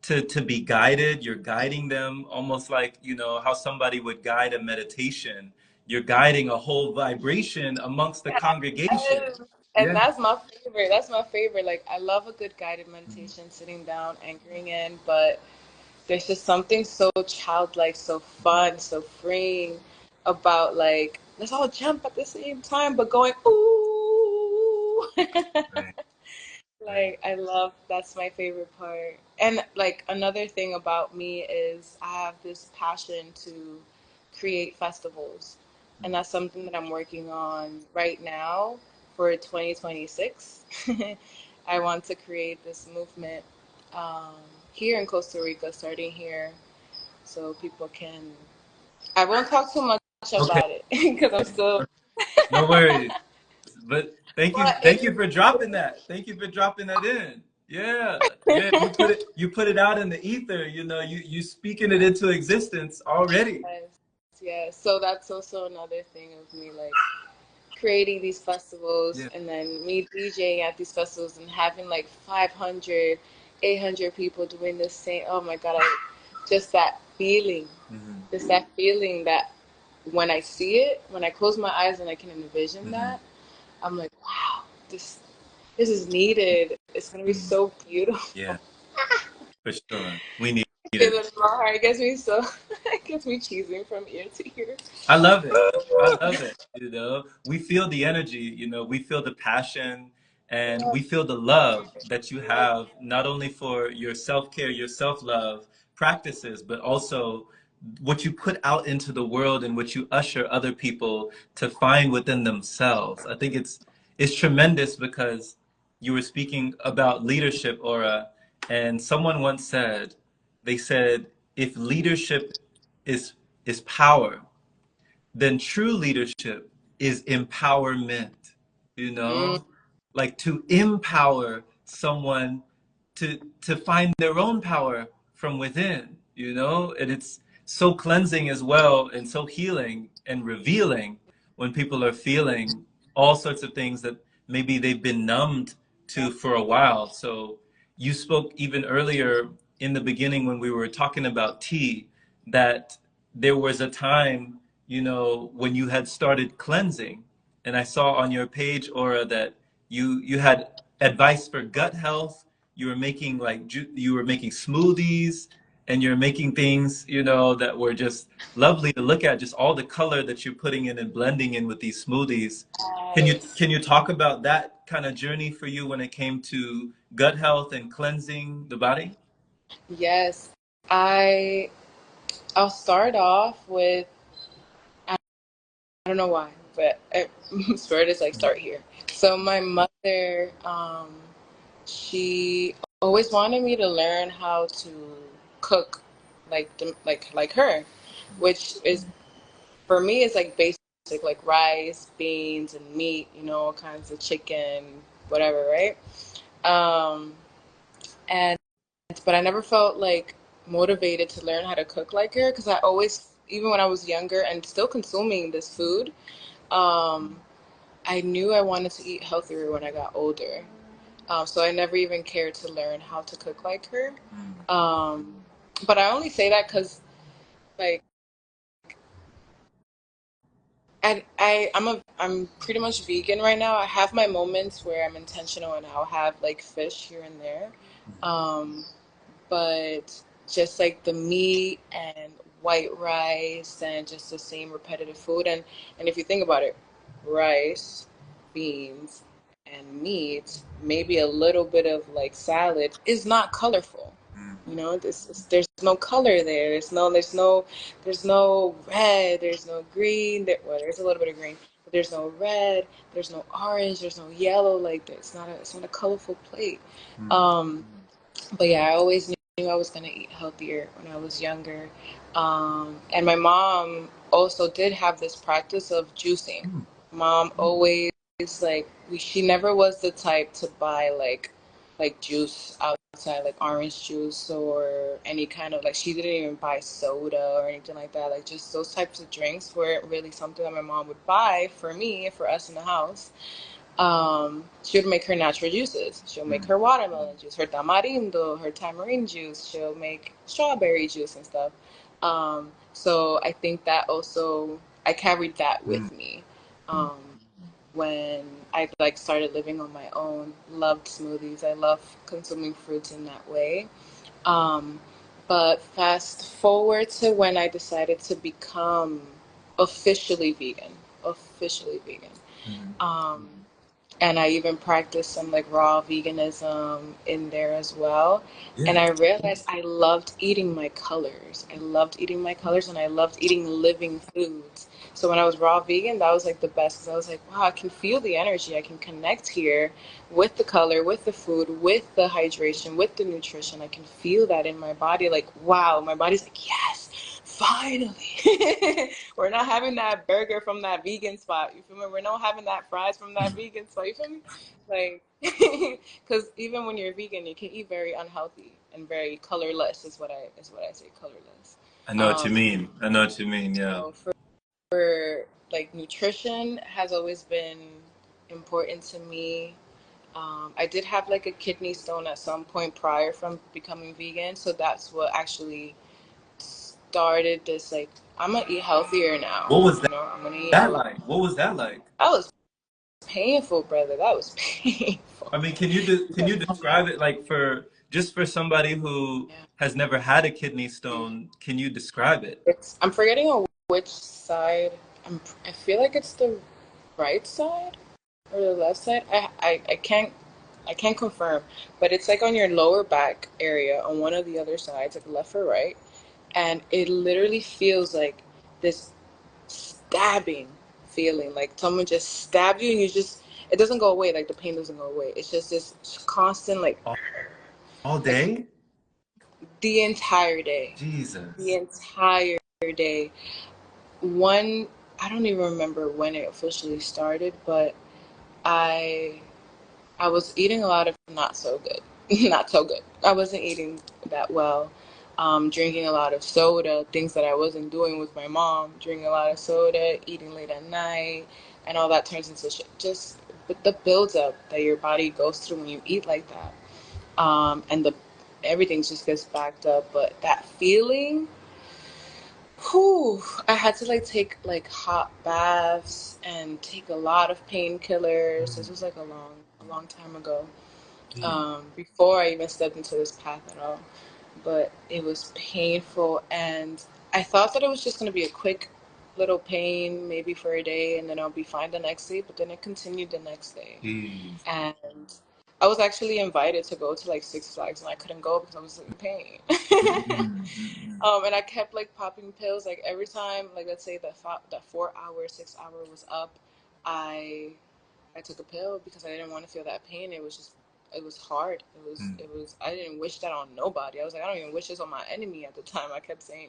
to be guided. You're guiding them almost like, you know, how somebody would guide a meditation. You're guiding a whole vibration amongst the congregation. Yes. And Yeah. that's my favorite. That's my favorite. Like I love a good guided meditation, sitting down, anchoring in, but there's just something so childlike, so fun, so freeing about like let's all jump at the same time, but going ooh. Right, right. Like I love that's my favorite part. And like another thing about me is I have this passion to create festivals. And that's something that I'm working on right now for 2026. I want to create this movement um, here in Costa Rica, starting here, so people can. I won't talk too much Okay. about it because I'm still. No worries. But But thank you for dropping that. Thank you for dropping that in. Yeah. Yeah. You put it out in the ether, you know, you speaking it into existence already. yes, yes. So that's also another thing of me, like creating these festivals Yeah. and then me DJing at these festivals and having like 500, 800 people doing the same. Oh my God, just that feeling, Hmm. just that feeling that when I see it, when I close my eyes and I can envision Hmm. that, I'm like, wow, this is needed. It's gonna be Hmm. so beautiful. Yeah, for sure. We need Feel it. it in my heart. It gets me so, it gets me cheesing from ear to ear. I love it. I love it. You know, we feel the energy, you know, we feel the passion and we feel the love that you have not only for your self-care, your self-love practices, but also what you put out into the world and what you usher other people to find within themselves. I think it's tremendous because you were speaking about leadership, Aura, and someone once said, they said, if leadership is is power, then true leadership is empowerment, you Mm, know? Like to empower someone to find their own power from within, you know? And it's so cleansing as well and so healing and revealing when people are feeling all sorts of things that maybe they've been numbed to for a while. So you spoke even earlier in the beginning when we were talking about tea that there was a time, you know, when you had started cleansing, and I saw on your page, Aura, that you had advice for gut health. You were making you were making smoothies, and you're making things, you know, that were just lovely to look at. Just all the color that you're putting in and blending in with these smoothies. yes. Can you talk about that kind of journey for you when it came to gut health and cleansing the body? Yes. I I'll start off with I don't know why. but spirit is like start here. So my mother, she always wanted me to learn how to cook like her, which is for me is like basic like rice, beans, and meat. You know, all kinds of chicken, whatever, right? Um, and but I never felt like motivated to learn how to cook like her because I always, even when I was younger and still consuming this food, um, I knew I wanted to eat healthier when I got older. So I never even cared to learn how to cook like her. Um, but I only say that because like I'm pretty much vegan right now. I have my moments where I'm intentional and I'll have like fish here and there. Um, but just like the meat and white rice and just the same repetitive food and if you think about it, rice, beans, and meat, maybe a little bit of like salad is not colorful. You know, there's no color there. There's no red. There's no green. Well, there's a little bit of green, but there's no red. There's no orange. There's no yellow. Like it's not a colorful plate. Um, but yeah, I always knew I was gonna eat healthier when I was younger. And my mom also did have this practice of juicing. Mom always she never was the type to buy like juice outside, like orange juice or any kind of like she didn't even buy soda or anything like that. Like just those types of drinks weren't really something that my mom would buy for me, for us in the house. She would make her natural juices. She'll make her watermelon juice, her tamarindo, her tamarind juice. She'll make strawberry juice and stuff. So I think that also I carried that with me when I like started living on my own. Loved smoothies. I love consuming fruits in that way. Um, but fast forward to when I decided to become officially vegan. Officially vegan. Um, and I even practiced some like raw veganism in there as well. And I realized I loved eating my colors. I loved eating my colors and I loved eating living foods. So when I was raw vegan, that was like the best because I was like, wow, I can feel the energy. I can connect here with the color, with the food, with the hydration, with the nutrition. I can feel that in my body. Like, wow, my body's like, yes, finally. We're not having that burger from that vegan spot. You feel me? We're not having that fries from that vegan spot. You feel me? Like, because even when you're vegan, you can eat very unhealthy and very colorless. Is what I say, colorless. I know what you Um, mean. I know what you mean. Yeah. so for like nutrition has always been important to me. I did have like a kidney stone at some point prior from becoming vegan, so that's what actually started this like I'm gonna eat healthier now. What was You know, I'm gonna eat that healthy. like? What was that like? That was painful, brother. That was painful. I mean, can you describe it like for just for somebody who Yeah. has never had a kidney stone? Can you describe it? I'm forgetting on which side. I feel like it's the right side or the left side. I can't confirm, but it's like on your lower back area on one of the other sides, like left or right, and it literally feels like this stabbing feeling, like someone just stabbed you and it doesn't go away, like the pain doesn't go away. It's just this constant like All like day? the entire day. The Jesus. entire day. One I don't even remember when it officially started, but I I was eating a lot of not so good. Not so good. I wasn't eating that well. Drinking a lot of soda, things that I wasn't doing with my mom. Drinking a lot of soda, eating late at night, and all that turns into just the buildup that your body goes through when you eat like that. And the everything just gets backed up. But that feeling, whew, I had to like take like hot baths and take a lot of painkillers. This was like a long time ago, before I even stepped into this path at all. But it was painful, and I thought that it was just going to be a quick little pain, maybe for a day, and then I'll be fine the next day. But then it continued the next day, Jeez. and I was actually invited to go to like Six Flags and I couldn't go because I was in pain. Mm-hmm. And I kept like popping pills like every time, like let's say that 4 hour, 6 hour was up, I I took a pill because I didn't want to feel that pain. It was hard. I didn't wish that on nobody. I was like, I don't even wish this on my enemy at the time. I kept saying.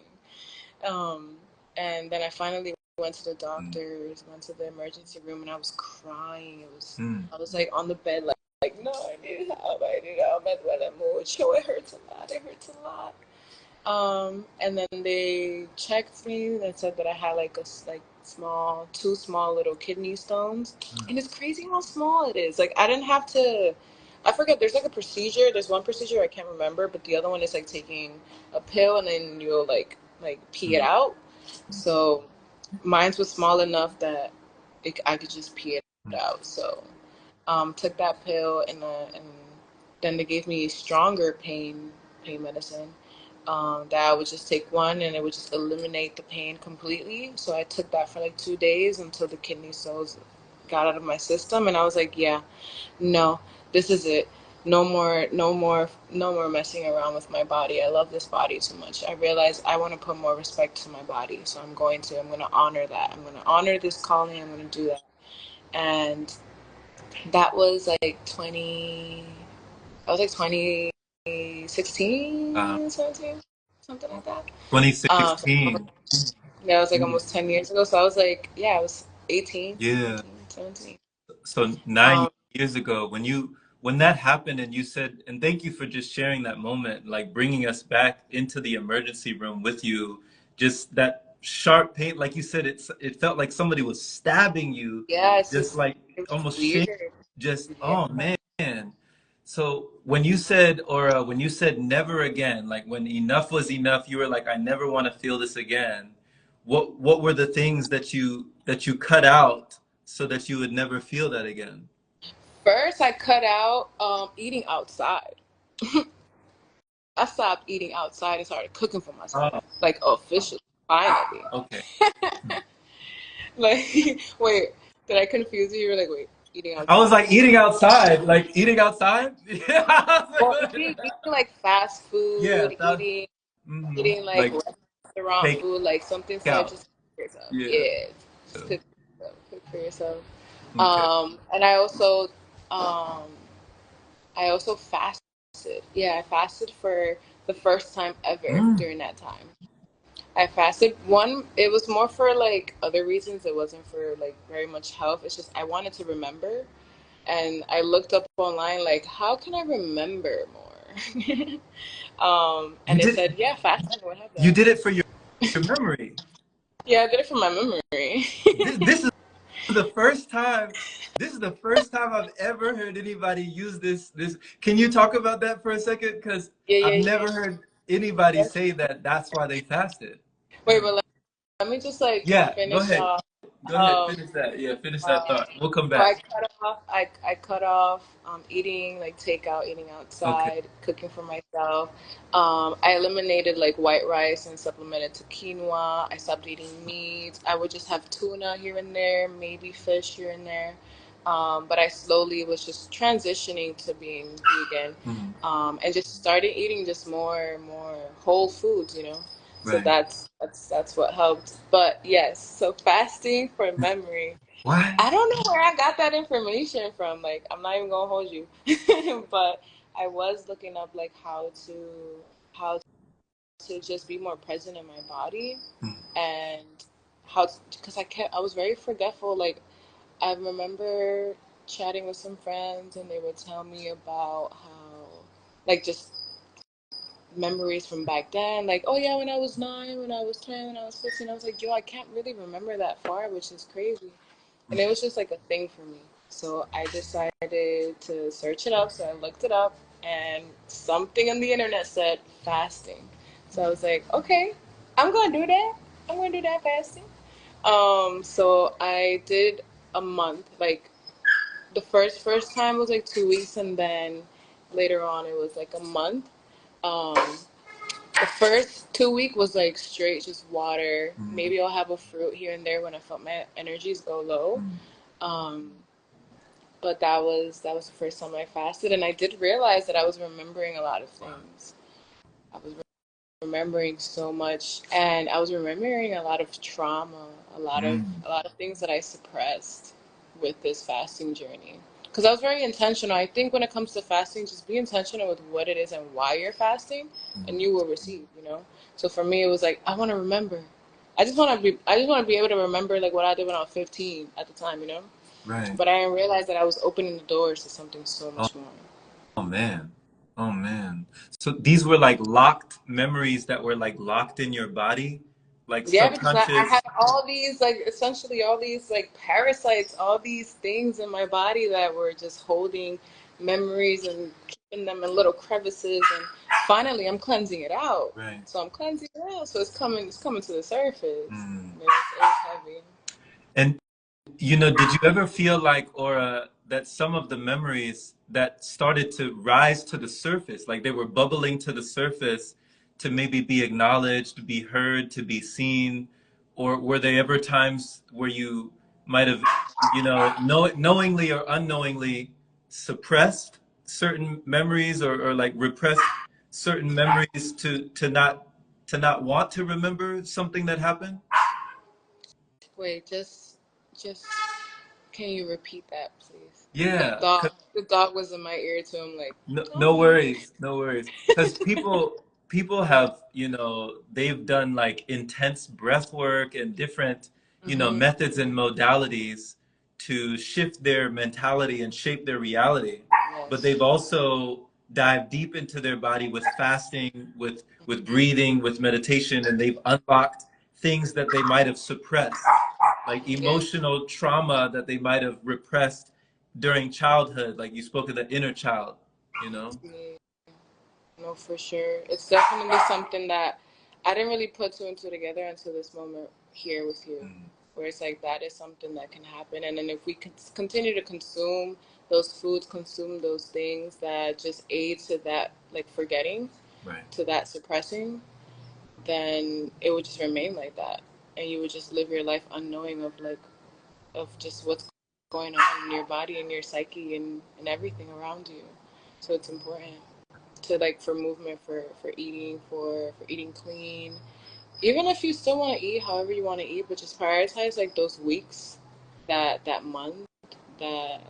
Um, and then I finally went to the doctors, went to the emergency room, and I was crying. I was like on the bed, like no, I need help. I need help. Me duele mucho. It hurts a lot. It hurts a lot. And then they checked me and said that I had like two small little kidney stones. And it's crazy how small it is. Like I didn't have to. I forget. There's like a procedure. There's one procedure I can't remember, but the other one is like taking a pill and then you'll like pee it out. So mine's was small enough that I could just pee it out. So took that pill and then they gave me stronger pain medicine. That I would just take one and it would just eliminate the pain completely. So I took that for like 2 days until the kidney stones got out of my system, and I was like, yeah, no, this is it. No more, no more, no more messing around with my body. I love this body too much. I realized I want to put more respect to my body, so I'm going to honor that. I'm going to honor this calling. I'm going to do that. And that was like 20, I was like 2016, 17, something like that. So 2016. yeah, it was like almost 10 years ago. So I was like, yeah, I was 18, Yeah. 18, 17. So 9 Um, years ago, when that happened, and you said, and thank you for just sharing that moment, like bringing us back into the emergency room with you, just that sharp pain, like you said, it felt like somebody was stabbing you, yeah, just like it was almost weird. just Yeah. oh man. So when you said never again, like when enough was enough, you were like, I never want to feel this again. What were the things that you cut out so that you would never feel that again? First, I cut out eating outside. I stopped eating outside and started cooking for myself, Oh, like officially, finally. okay. Like, wait, did I confuse you? You were like, wait, eating I was outside? like eating outside, like eating outside. Yeah, I was Well, like, eating like fast yeah, food, that, hmm, eating like like restaurant take food, like something said out. just cook for yourself. Yeah. Yeah, just cook for yourself. Cook for yourself. Okay. And um I also fasted. Yeah, I fasted for the first time ever Mm. during that time. I fasted one. It was more for like other reasons. It wasn't for like very much health. It's just I wanted to remember, and I looked up online like how can I remember more. You And it did said yeah, fasting would have you that. did it for your memory. Yeah, I did it for my memory. This is the first time. This is the first time I've ever heard anybody use this. Can you talk about that for a second? Because Yeah, I've yeah, never heard anybody yeah. say that that's why they fasted. Wait, but let me just like Yeah, go finish ahead. off. Go ahead. Um, Finish that. Yeah, finish that uh, thought. We'll come So back. I cut off eating like takeout, eating Okay. outside, cooking for myself. I eliminated like white rice and supplemented to quinoa. I stopped eating meat. I would just have tuna here and there, maybe fish here and there. But I slowly was just transitioning to being vegan, Mhm. and just started eating just more whole foods, you know. So Right. that's what helped. But yes, so fasting for memory. What? I don't know where I got that information from. Like, I'm not even gonna hold you, but I was looking up like how to just be more present in my body and how because I was very forgetful. Like, I remember chatting with some friends and they would tell me about how like just memories from back then. Like, oh yeah, when I was 9, when I was 10, when I was 15, I was like, yo, I can't really remember that far, which is crazy. And it was just like a thing for me. So I decided to search it up. So I looked it up, and something on the internet said fasting. So I was like, okay, I'm gonna do that. I'm gonna do that fasting. So I did a month. Like the first time was like 2 weeks, and then later on it was like a month. Um, the first 2 week was like straight just water. Mhm. Maybe I'll have a fruit here and there when I felt my energies go low. Um, but that was the first time I fasted, and I did realize that I was remembering a lot of Wow. things. I was remembering so much, and I was remembering a lot of trauma, Mm, a lot of things that I suppressed with this fasting journey. Because I was very intentional. I think when it comes to fasting, just be intentional with what it is and why you're fasting, mm, and you will receive, you know? So for me, it was like, I want to remember. I just want to be able to remember like what I did when I was 15 at the time, you know? right. But I didn't realize that I was opening the doors to something so Oh, much more. oh man. Oh man. So these were like locked memories that were like locked in your body, like Yeah, because I subconscious. had all these, like, essentially all these, like, parasites, all these things in my body that were just holding memories and keeping them in little crevices. And finally, I'm cleansing it out. Right. So I'm cleansing it out. So it's coming to the surface. Mm. It was heavy. And did you ever feel like, Aura, that some of the memories that started to rise to the surface, like they were bubbling to the surface to maybe be acknowledged, to be heard, to be seen? Or were there ever times where you might have, knowingly or unknowingly suppressed certain memories or like repressed certain memories to not want to remember something that happened? Wait, just, can you repeat that, please? Yeah. The dog was in my ear too. I'm like, No, tell no me. worries, no worries. Because people have, they've done like intense breath work and different, Mm-hmm. methods and modalities to shift their mentality and shape their reality. But Yes. they've also dived deep into their body with fasting, with breathing, with meditation, and they've unlocked things that they might have suppressed, like Yeah. emotional trauma that they might have repressed during childhood, like you spoke of the inner child, you know? Yeah. No, for sure. It's definitely something that I didn't really put two and two together until this moment here with you, Mm, where it's like that is something that can happen. And then if we continue to consume those foods, consume those things that just aid to that, like forgetting, right. to that suppressing, then it would just remain like that. And you would just live your life unknowing of like, of just what's going on in your body and your psyche and everything around you. So it's important to like for movement, for eating clean, even if you still want to eat however you want to eat, but just prioritize like those weeks, that month, that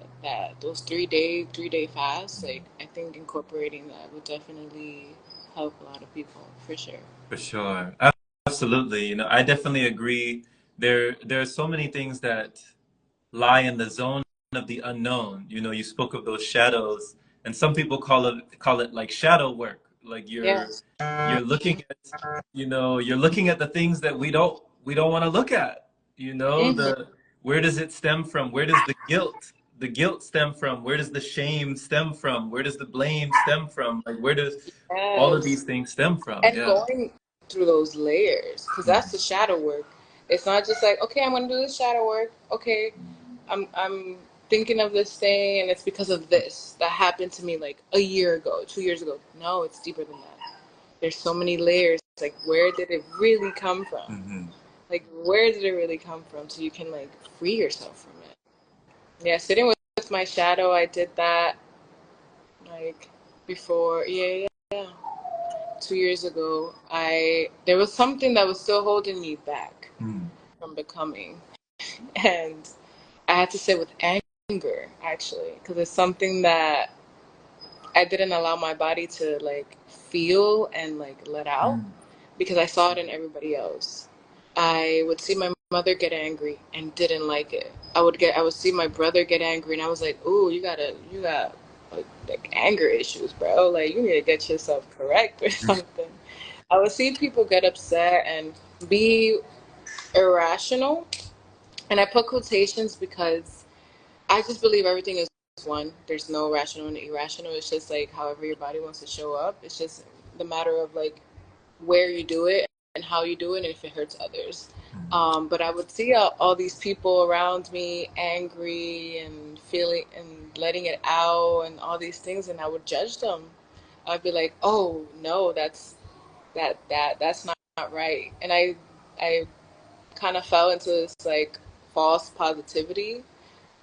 those 3-day fasts. Like I think incorporating that would definitely help a lot of people for sure. For sure. Absolutely. I definitely agree. There are so many things that lie in the zone of the unknown. You spoke of those shadows, and some people call it like shadow work. Like Yes. you're looking at you're looking at the things that we don't want to look at. Hmm. The Where does it stem from? Where does the guilt stem from? Where does the shame stem from? Where does the blame stem from? Like where does all of these Yes. things stem from? And Yeah. going through those layers, because that's Mm, the shadow work. It's not just like, okay, I'm gonna do this shadow work. Okay, I'm thinking of this thing, and it's because of this that happened to me like a year ago, 2 years ago. No, it's deeper than that. There's so many layers. Like, where did it really come from? mhm, Like, where did it really come from? So you can like free yourself from it. Yeah, sitting with my shadow, I did that like before. Yeah, yeah. 2 years ago, I there was something that was still holding me back mm, from becoming, and I had to sit with anger actually, because it's something that I didn't allow my body to like feel and like let out mm, because I saw it in everybody else. I would see my mother get angry and didn't like it. I would see my brother get angry and I was like, "Ooh, you got like anger issues, bro. Like you need to get yourself correct or something." I would see people get upset and be irrational, and I put quotations because I just believe everything is one. There's no rational and irrational. It's just like however your body wants to show up. It's just the matter of like where you do it and how you do it and if it hurts others. mm, But I would see all these people around me angry and feeling and letting it out and all these things, and I would judge them. I'd be like, "Oh no, that's not right," and I kind of fell into this like false positivity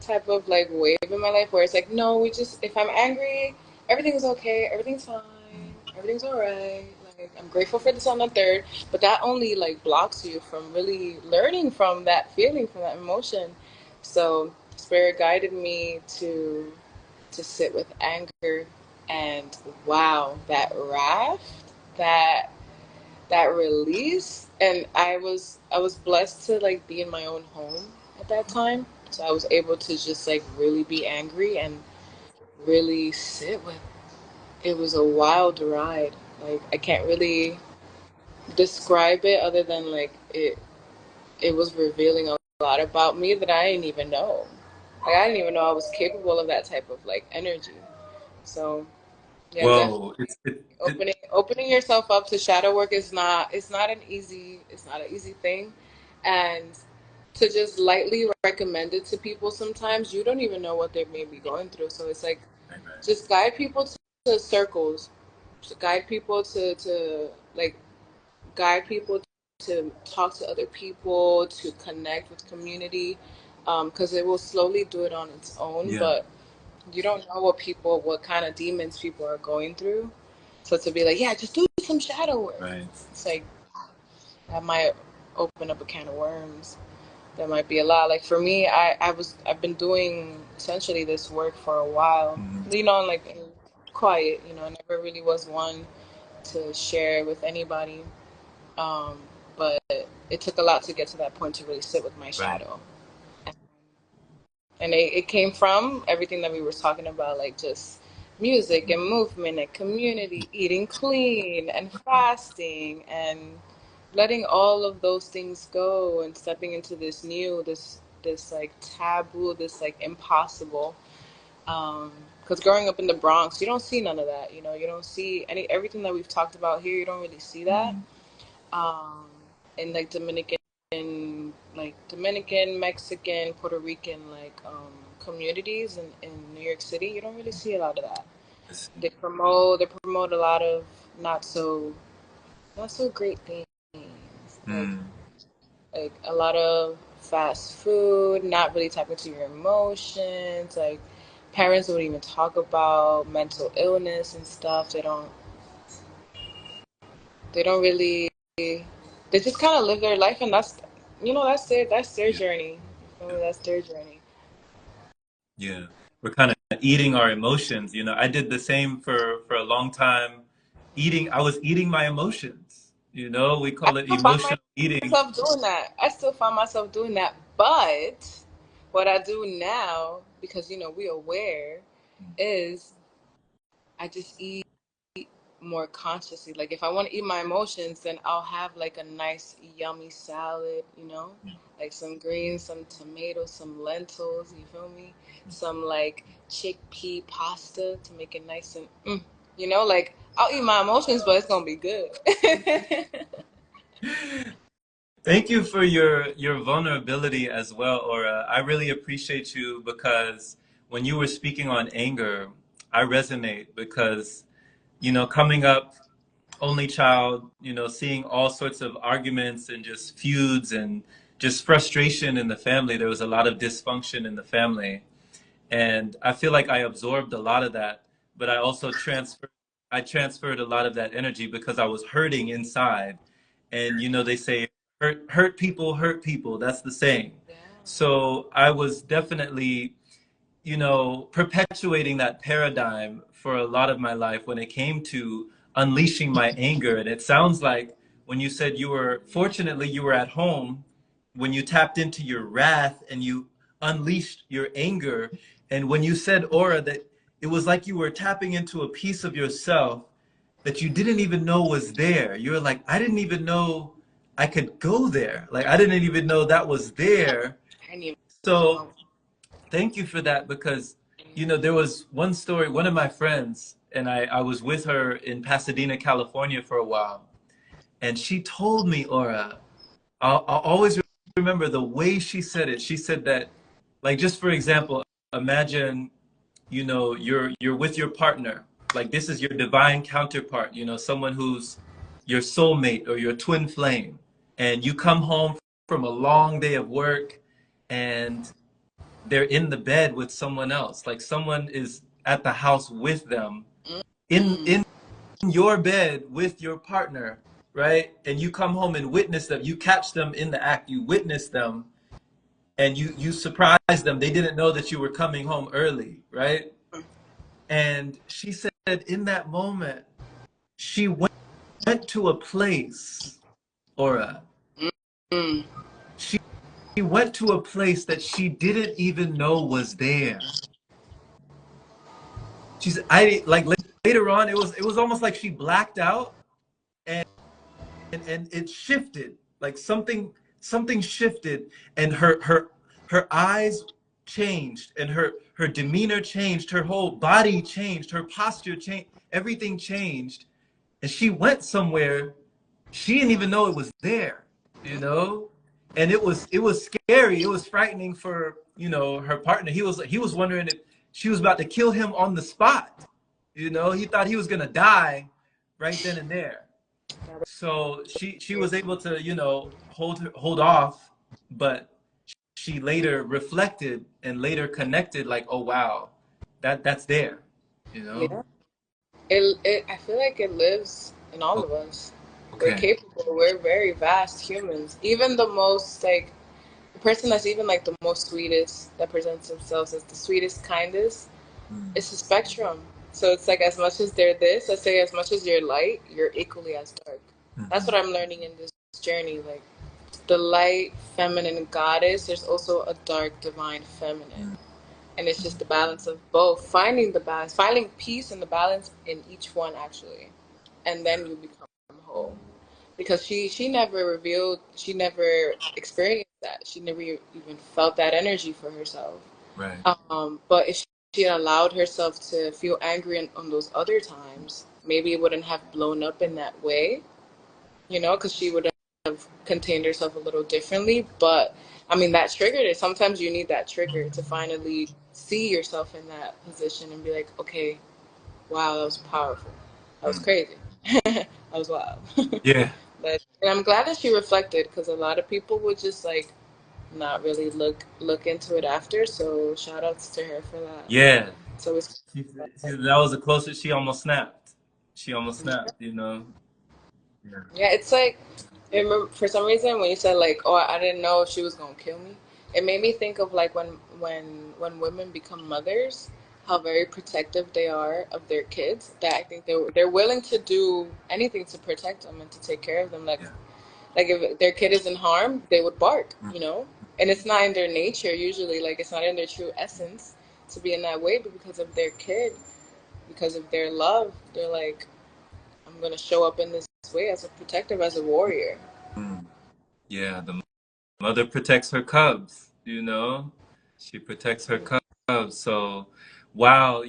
type of like wave in my life where it's like, no, we just, if I'm angry, everything's okay, everything's fine, everything's all right. Like, I'm grateful for this on the third, but that only like blocks you from really learning from that feeling, from that emotion. So spirit guided me to sit with anger, and wow, that wrath, that that release. And I was blessed to like be in my own home at that time, so I was able to just like really be angry and really sit with. It was a wild ride. Like, I can't really describe it other than like it was revealing a lot about me that I didn't even know. Like, I didn't even know I was capable of that type of like energy. So yeah, Whoa, definitely opening yourself up to shadow work is not, it's not an easy thing. And to just lightly recommend it to people, sometimes you don't even know what they may be going through. So it's like, right, right, just guide people to circles, to guide people to like guide people to talk to other people, to connect with community, because it will slowly do it on its own. yeah, But you don't know what kind of demons people are going through. So to be like, yeah, just do some shadow work. right. It's like, that might open up a can of worms. That might be a lot. Like for me, I've been doing essentially this work for a while. Mhm. Like in quiet. I never really was one to share with anybody. Um, but it took a lot to get to that point to really sit with my Right. shadow. And it came from everything that we were talking about, like just music Mhm. and movement and community, eating clean and fasting and letting all of those things go and stepping into this new, this like taboo, this like impossible. Because growing up in the Bronx, you don't see none of that. You don't see everything that we've talked about here. You don't really see that. Mhm. um, in like Dominican, Mexican, Puerto Rican communities in New York City. You don't really see a lot of that. I see. They promote a lot of not so not so great things, like Mm. like a lot of fast food, not really tapping into your emotions. Like, parents don't even talk about mental illness and stuff. They don't really, they just kind of live their life, and that's their Yeah, journey. That's their journey. yeah. We're kind of eating our emotions. I did the same for a long time. I was eating my emotions. We I call it still find emotional eating. myself doing that, but what I do now, because we're aware, is I just eat more consciously. Like, if I want to eat my emotions, then I'll have like a nice yummy salad, like some greens, some tomatoes, some lentils, you feel me? Some like chickpea pasta to make it nice and like, I'll eat my emotions, but it's gonna be good. Thank you for your vulnerability as well, Aura. I really appreciate you because when you were speaking on anger, I resonate because, coming up only child, seeing all sorts of arguments and just feuds and just frustration in the family. There was a lot of dysfunction in the family. And I feel like I absorbed a lot of that, but I transferred a lot of that energy because I was hurting inside. And they say hurt people. That's the saying. Yeah. So I was definitely perpetuating that paradigm for a lot of my life when it came to unleashing my anger. And it sounds like when you said fortunately, you were at home when you tapped into your wrath and you unleashed your anger. And when you said, Aura, that it was like you were tapping into a piece of yourself that you didn't even know was there. You were like, I didn't even know I could go there. Like, I didn't even know that was there. I didn't even So know. thank you for that because, there was one story, one of my friends, and I was with her in Pasadena, California for a while. And she told me, Aura, I'll always remember the way she said it. She said that, like, just for example, imagine, you're with your partner. Like, this is your divine counterpart, someone who's your soulmate or your twin flame. And you come home from a long day of work and they're in the bed with someone else, like someone is at the house with them, Mm. in your bed with your partner, right? And you come home and witness them. You catch them in the act. You witness them, and you surprise them. They didn't know that you were coming home early, right? And she said in that moment, she went to a place, Aura. Mm. She went to a place that she didn't even know was there. She's I like later on, it was almost like she blacked out, and and it shifted, like something shifted, and her eyes changed, and her demeanor changed, her whole body changed, her posture changed, everything changed, and she went somewhere she didn't even know it was there, you know. And it was scary, it was frightening for, her partner. He was wondering if she was about to kill him on the spot, he thought he was gonna die right then and there. So she was able to, hold off, but she later reflected and later connected, like, oh wow, that's there, you know. Yeah. I feel like it lives in all of us. We're Okay. capable. We're very vast humans. Even the most like the person that's even like the most sweetest that presents themselves as the sweetest, kindest, Mm, it's a spectrum. So it's like as much as they're this, let's say as much as you're light, you're equally as dark. That's mhm, what I'm learning in this journey. Like the light, feminine goddess, there's also a dark, divine, feminine. mm, And it's just the balance of both, finding the balance, finding peace and the balance in each one actually, and then you become whole. Because she never revealed, she never experienced that, she never even felt that energy for herself. right. But if she had allowed herself to feel angry on those other times, maybe it wouldn't have blown up in that way, because she would have contained herself a little differently. But I mean, that triggered it. Sometimes you need that trigger to finally see yourself in that position and be like, okay, wow, that was powerful. That was Mm. crazy. That was wild. Yeah. And I'm glad that she reflected because a lot of people would just like not really look into it after. So shout outs to her for that. Yeah. So it's That was the closest. She almost snapped. She almost snapped, Yeah. yeah, it's like for some reason when you said like, oh, I didn't know if she was gonna kill me, it made me think of like when women become mothers, how very protective they are of their kids. That I think they're willing to do anything to protect them and to take care of them. Yeah. Like if their kid is in harm, they would bark. And it's not in their nature usually. Like it's not in their true essence to be in that way, but because of their kid, because of their love, they're like, I'm gonna show up in this way as a protective, as a warrior. Mm. Yeah. The mother protects her cubs, She protects her cubs. So, wow,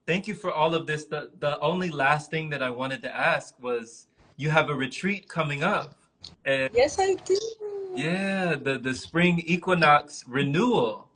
thank you for all of this. The only last thing that I wanted to ask was, you have a retreat coming up. And Yes, I do. yeah, the Spring Equinox Renewal.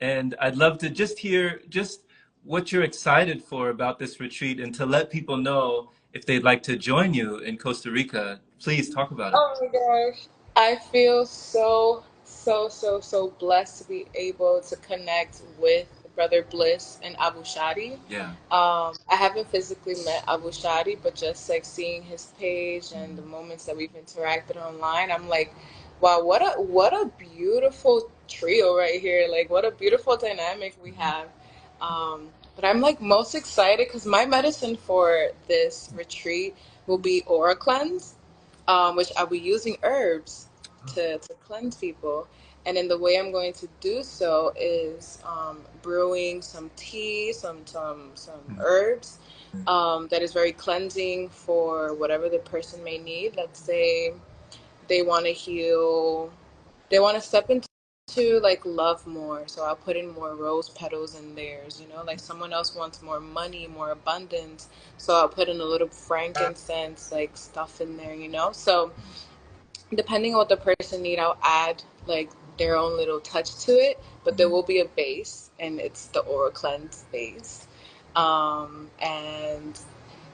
And I'd love to just hear just what you're excited for about this retreat, and to let people know if they'd like to join you in Costa Rica. Please talk about it. Oh my gosh. I feel so, so, so, so blessed to be able to connect with Brother Bliss and Abu Shadi. Yeah. I haven't physically met Abu Shadi, but just like seeing his page and the Mm, moments that we've interacted online, I'm like, wow, what a beautiful trio right here. Like what a beautiful dynamic we mhm, have. But I'm like most excited because my medicine for this retreat will be aura cleanse, which I'll be using herbs to cleanse people. And then the way I'm going to do so is brewing some tea, some mm, herbs mm, that is very cleansing for whatever the person may need. Let's say they want to heal, they want to step into like love more. So I'll put in more rose petals in theirs, like someone else wants more money, more abundance. So I'll put in a little frankincense, like stuff in there. So mm, depending on what the person need, I'll add like their own little touch to it, but there mm, will be a base, and it's the aura cleanse base. And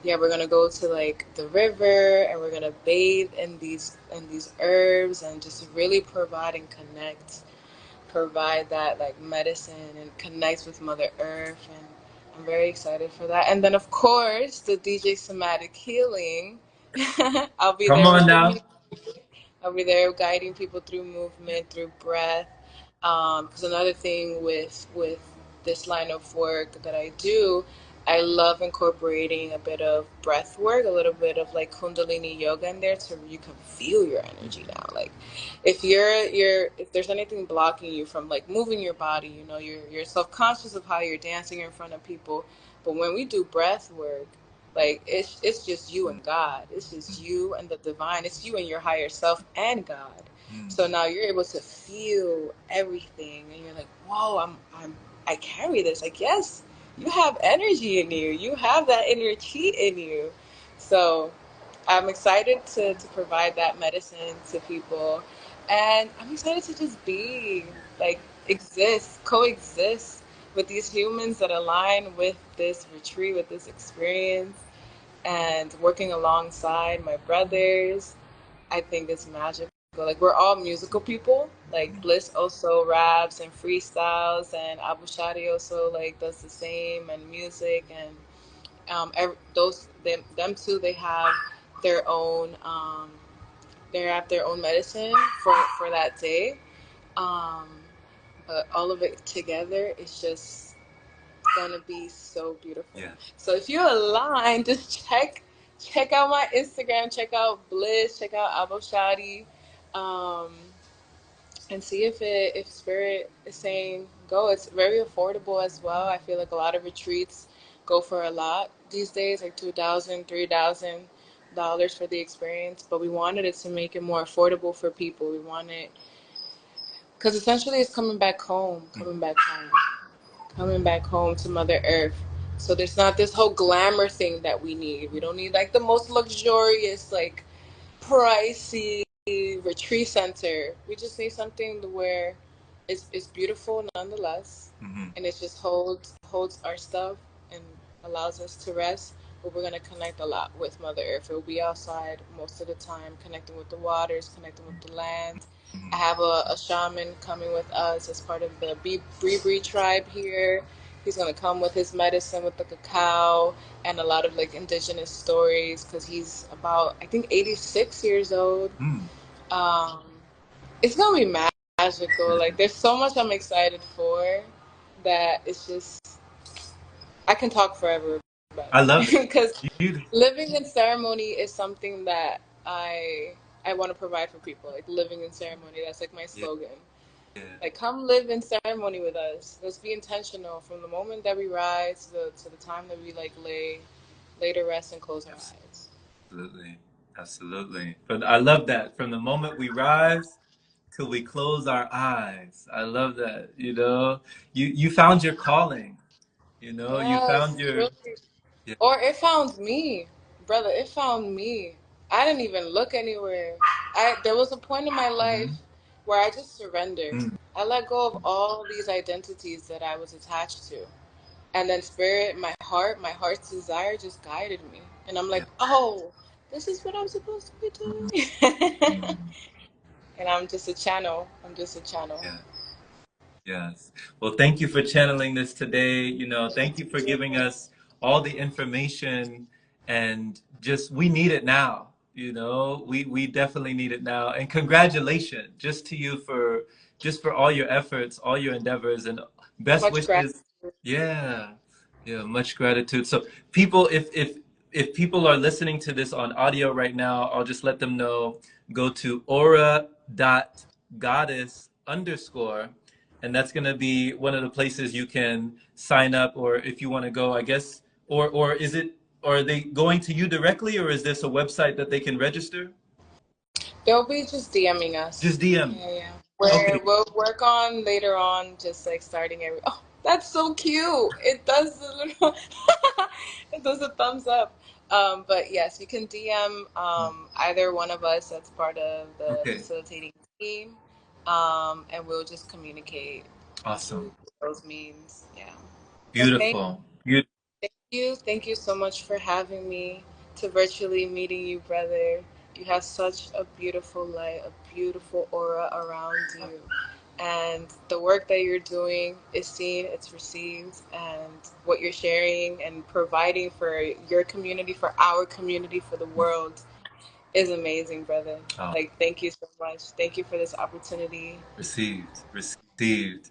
yeah, we're gonna go to like the river, and we're gonna bathe in these herbs, and just really provide and provide that like medicine and connect with Mother Earth, and I'm very excited for that. And then of course the DJ Somatic healing. I'll be Come there on with the now. music. I'll be there guiding people through movement, through breath. Because another thing with this line of work that I do, I love incorporating a bit of breath work, a little bit of like Kundalini yoga in there, so you can feel your energy now. Like, if there's anything blocking you from like moving your body, you're self conscious of how you're dancing in front of people. But when we do breath work, like it's just you and God. It's just you and the divine. It's you and your higher self and God. Mm. So now you're able to feel everything, and you're like, "Whoa, I carry this." Like, yes, you have energy in you. You have that inner chi in you. So I'm excited to provide that medicine to people, and I'm excited to just be like exist, coexist with these humans that align with this retreat, with this experience, and working alongside my brothers. I think it's magical. Like we're all musical people. Like Bliss also raps and freestyles, and Abu Shadi also like does the same and music, and them two, they have their own medicine for that day. Um, but all of it together is just gonna be so beautiful. Yeah. So if you're aligned, just check out my Instagram, check out Bliss, check out Aboshadi, um, and see if Spirit is saying go. It's very affordable as well. I feel like a lot of retreats go for a lot these days, like $2,000, $3,000 for the experience. But we wanted it to make it more affordable for people. We wanted, because essentially it's coming back home to Mother Earth. So there's not this whole glamour thing that we need. We don't need like the most luxurious, like pricey retreat center. We just need something to where it's beautiful nonetheless, Mm-hmm. and it just holds our stuff and allows us to rest. But we're gonna connect a lot with Mother Earth. We'll be outside most of the time, connecting with the waters, connecting with the land. I Mm-hmm. have a shaman coming with us as part of the Bree tribe here. He's gonna come with his medicine with the cacao and a lot of like indigenous stories because he's about I think 86 years old. Mm. Um, it's gonna be magical. Like there's so much I'm excited for that it's just I can talk forever about I it love it. because Beautiful. living in ceremony is something that I want to provide for people. Like living in ceremony, that's like my Yeah. slogan. Yeah. Like come live in ceremony with us. Let's be intentional from the moment that we rise to the time that we like lay to rest and close our eyes. Absolutely. Absolutely. But I love that. From the moment we rise till we close our eyes. I love that. You found your calling. You Yes, found your truly. yeah. Or it found me, brother. It found me. I didn't even look anywhere. There was a point in my life Mm-hmm. where I just surrendered. Mm. I let go of all these identities that I was attached to. And then spirit, my heart's desire just guided me. And I'm Yeah. like, oh, this is what I'm supposed to be doing. Mm. And I'm just a channel. I'm just a channel. Yeah. Yes. Well, thank you for channeling this today. Thank you for giving us all the information and just we need it now. We definitely need it now. And congratulations just to you for all your efforts, all your endeavors and best Much wishes. gratitude. Yeah. Yeah, much gratitude. So people if people are listening to this on audio right now, I'll just let them know go to aura.goddess_, and that's going to be one of the places you can sign up, or if you want to go, I guess, or is it, or are they going to you directly, or is this a website that they can register? They'll be just DMing us. Just DM. Yeah, yeah. Okay. We'll work on later on, just like starting every. Oh, that's so cute. It does the little. It does a thumbs up. But yes, you can DM either one of us that's part of the Okay. facilitating team, and we'll just communicate through Awesome. those means. Yeah. But Beautiful. Beautiful. thank you so much for having me to virtually meeting you, brother. You have such a beautiful light, a beautiful aura around you. And the work that you're doing is seen, it's received, and what you're sharing and providing for your community, for our community, for the world is amazing, brother. Oh, Like, thank you so much. Thank you for this opportunity. received, received,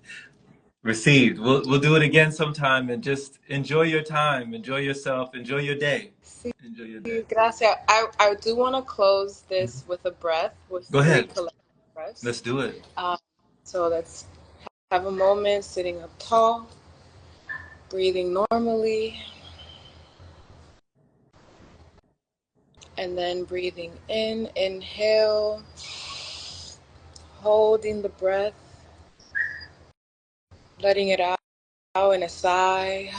received. We'll do it again sometime and just enjoy your time, enjoy yourself, enjoy your day. Sí, Enjoy your day. gracias. I do want to close Mhm. this with a breath, with Go three ahead. collective breaths. Let's do it. Um, so let's have a moment sitting up tall, breathing normally, and then breathing in. Inhale, holding the breath, letting it out in a sigh,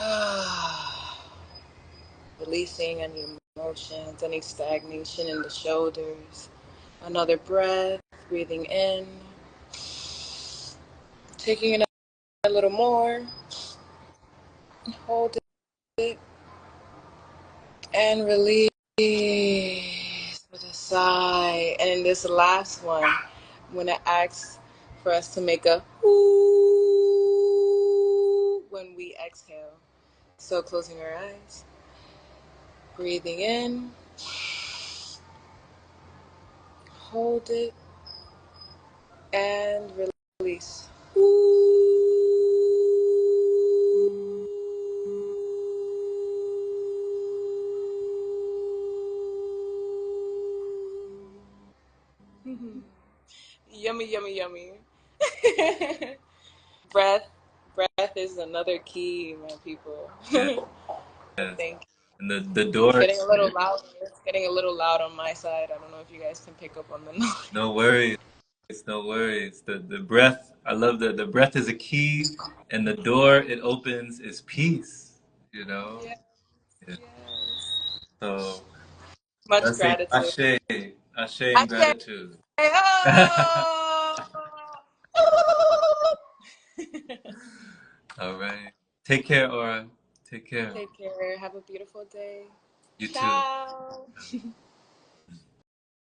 releasing any emotions, any stagnation in the shoulders. Another breath, breathing in, taking in a little more, hold it, and release with a sigh. And in this last one, I'm going to ask for us to make a ooh when we exhale. So closing our eyes, breathing in, hold it, and release. Yummy, yummy, yummy. breath, breath is another key, my people. Yes, yes. Thank you. And the It's door, getting a little loud. It's getting a little loud on my side. I don't know if you guys can pick up on the noise. no worries, no worries. The breath, I love the breath is a key, and the door it opens is peace, you know? Yes, Yeah. yes. So I Much say gratitude. ashe, ashe I and say, gratitude. oh! All right. Take care, Aura. Take care. Take care. Have a beautiful day. You too. Ciao.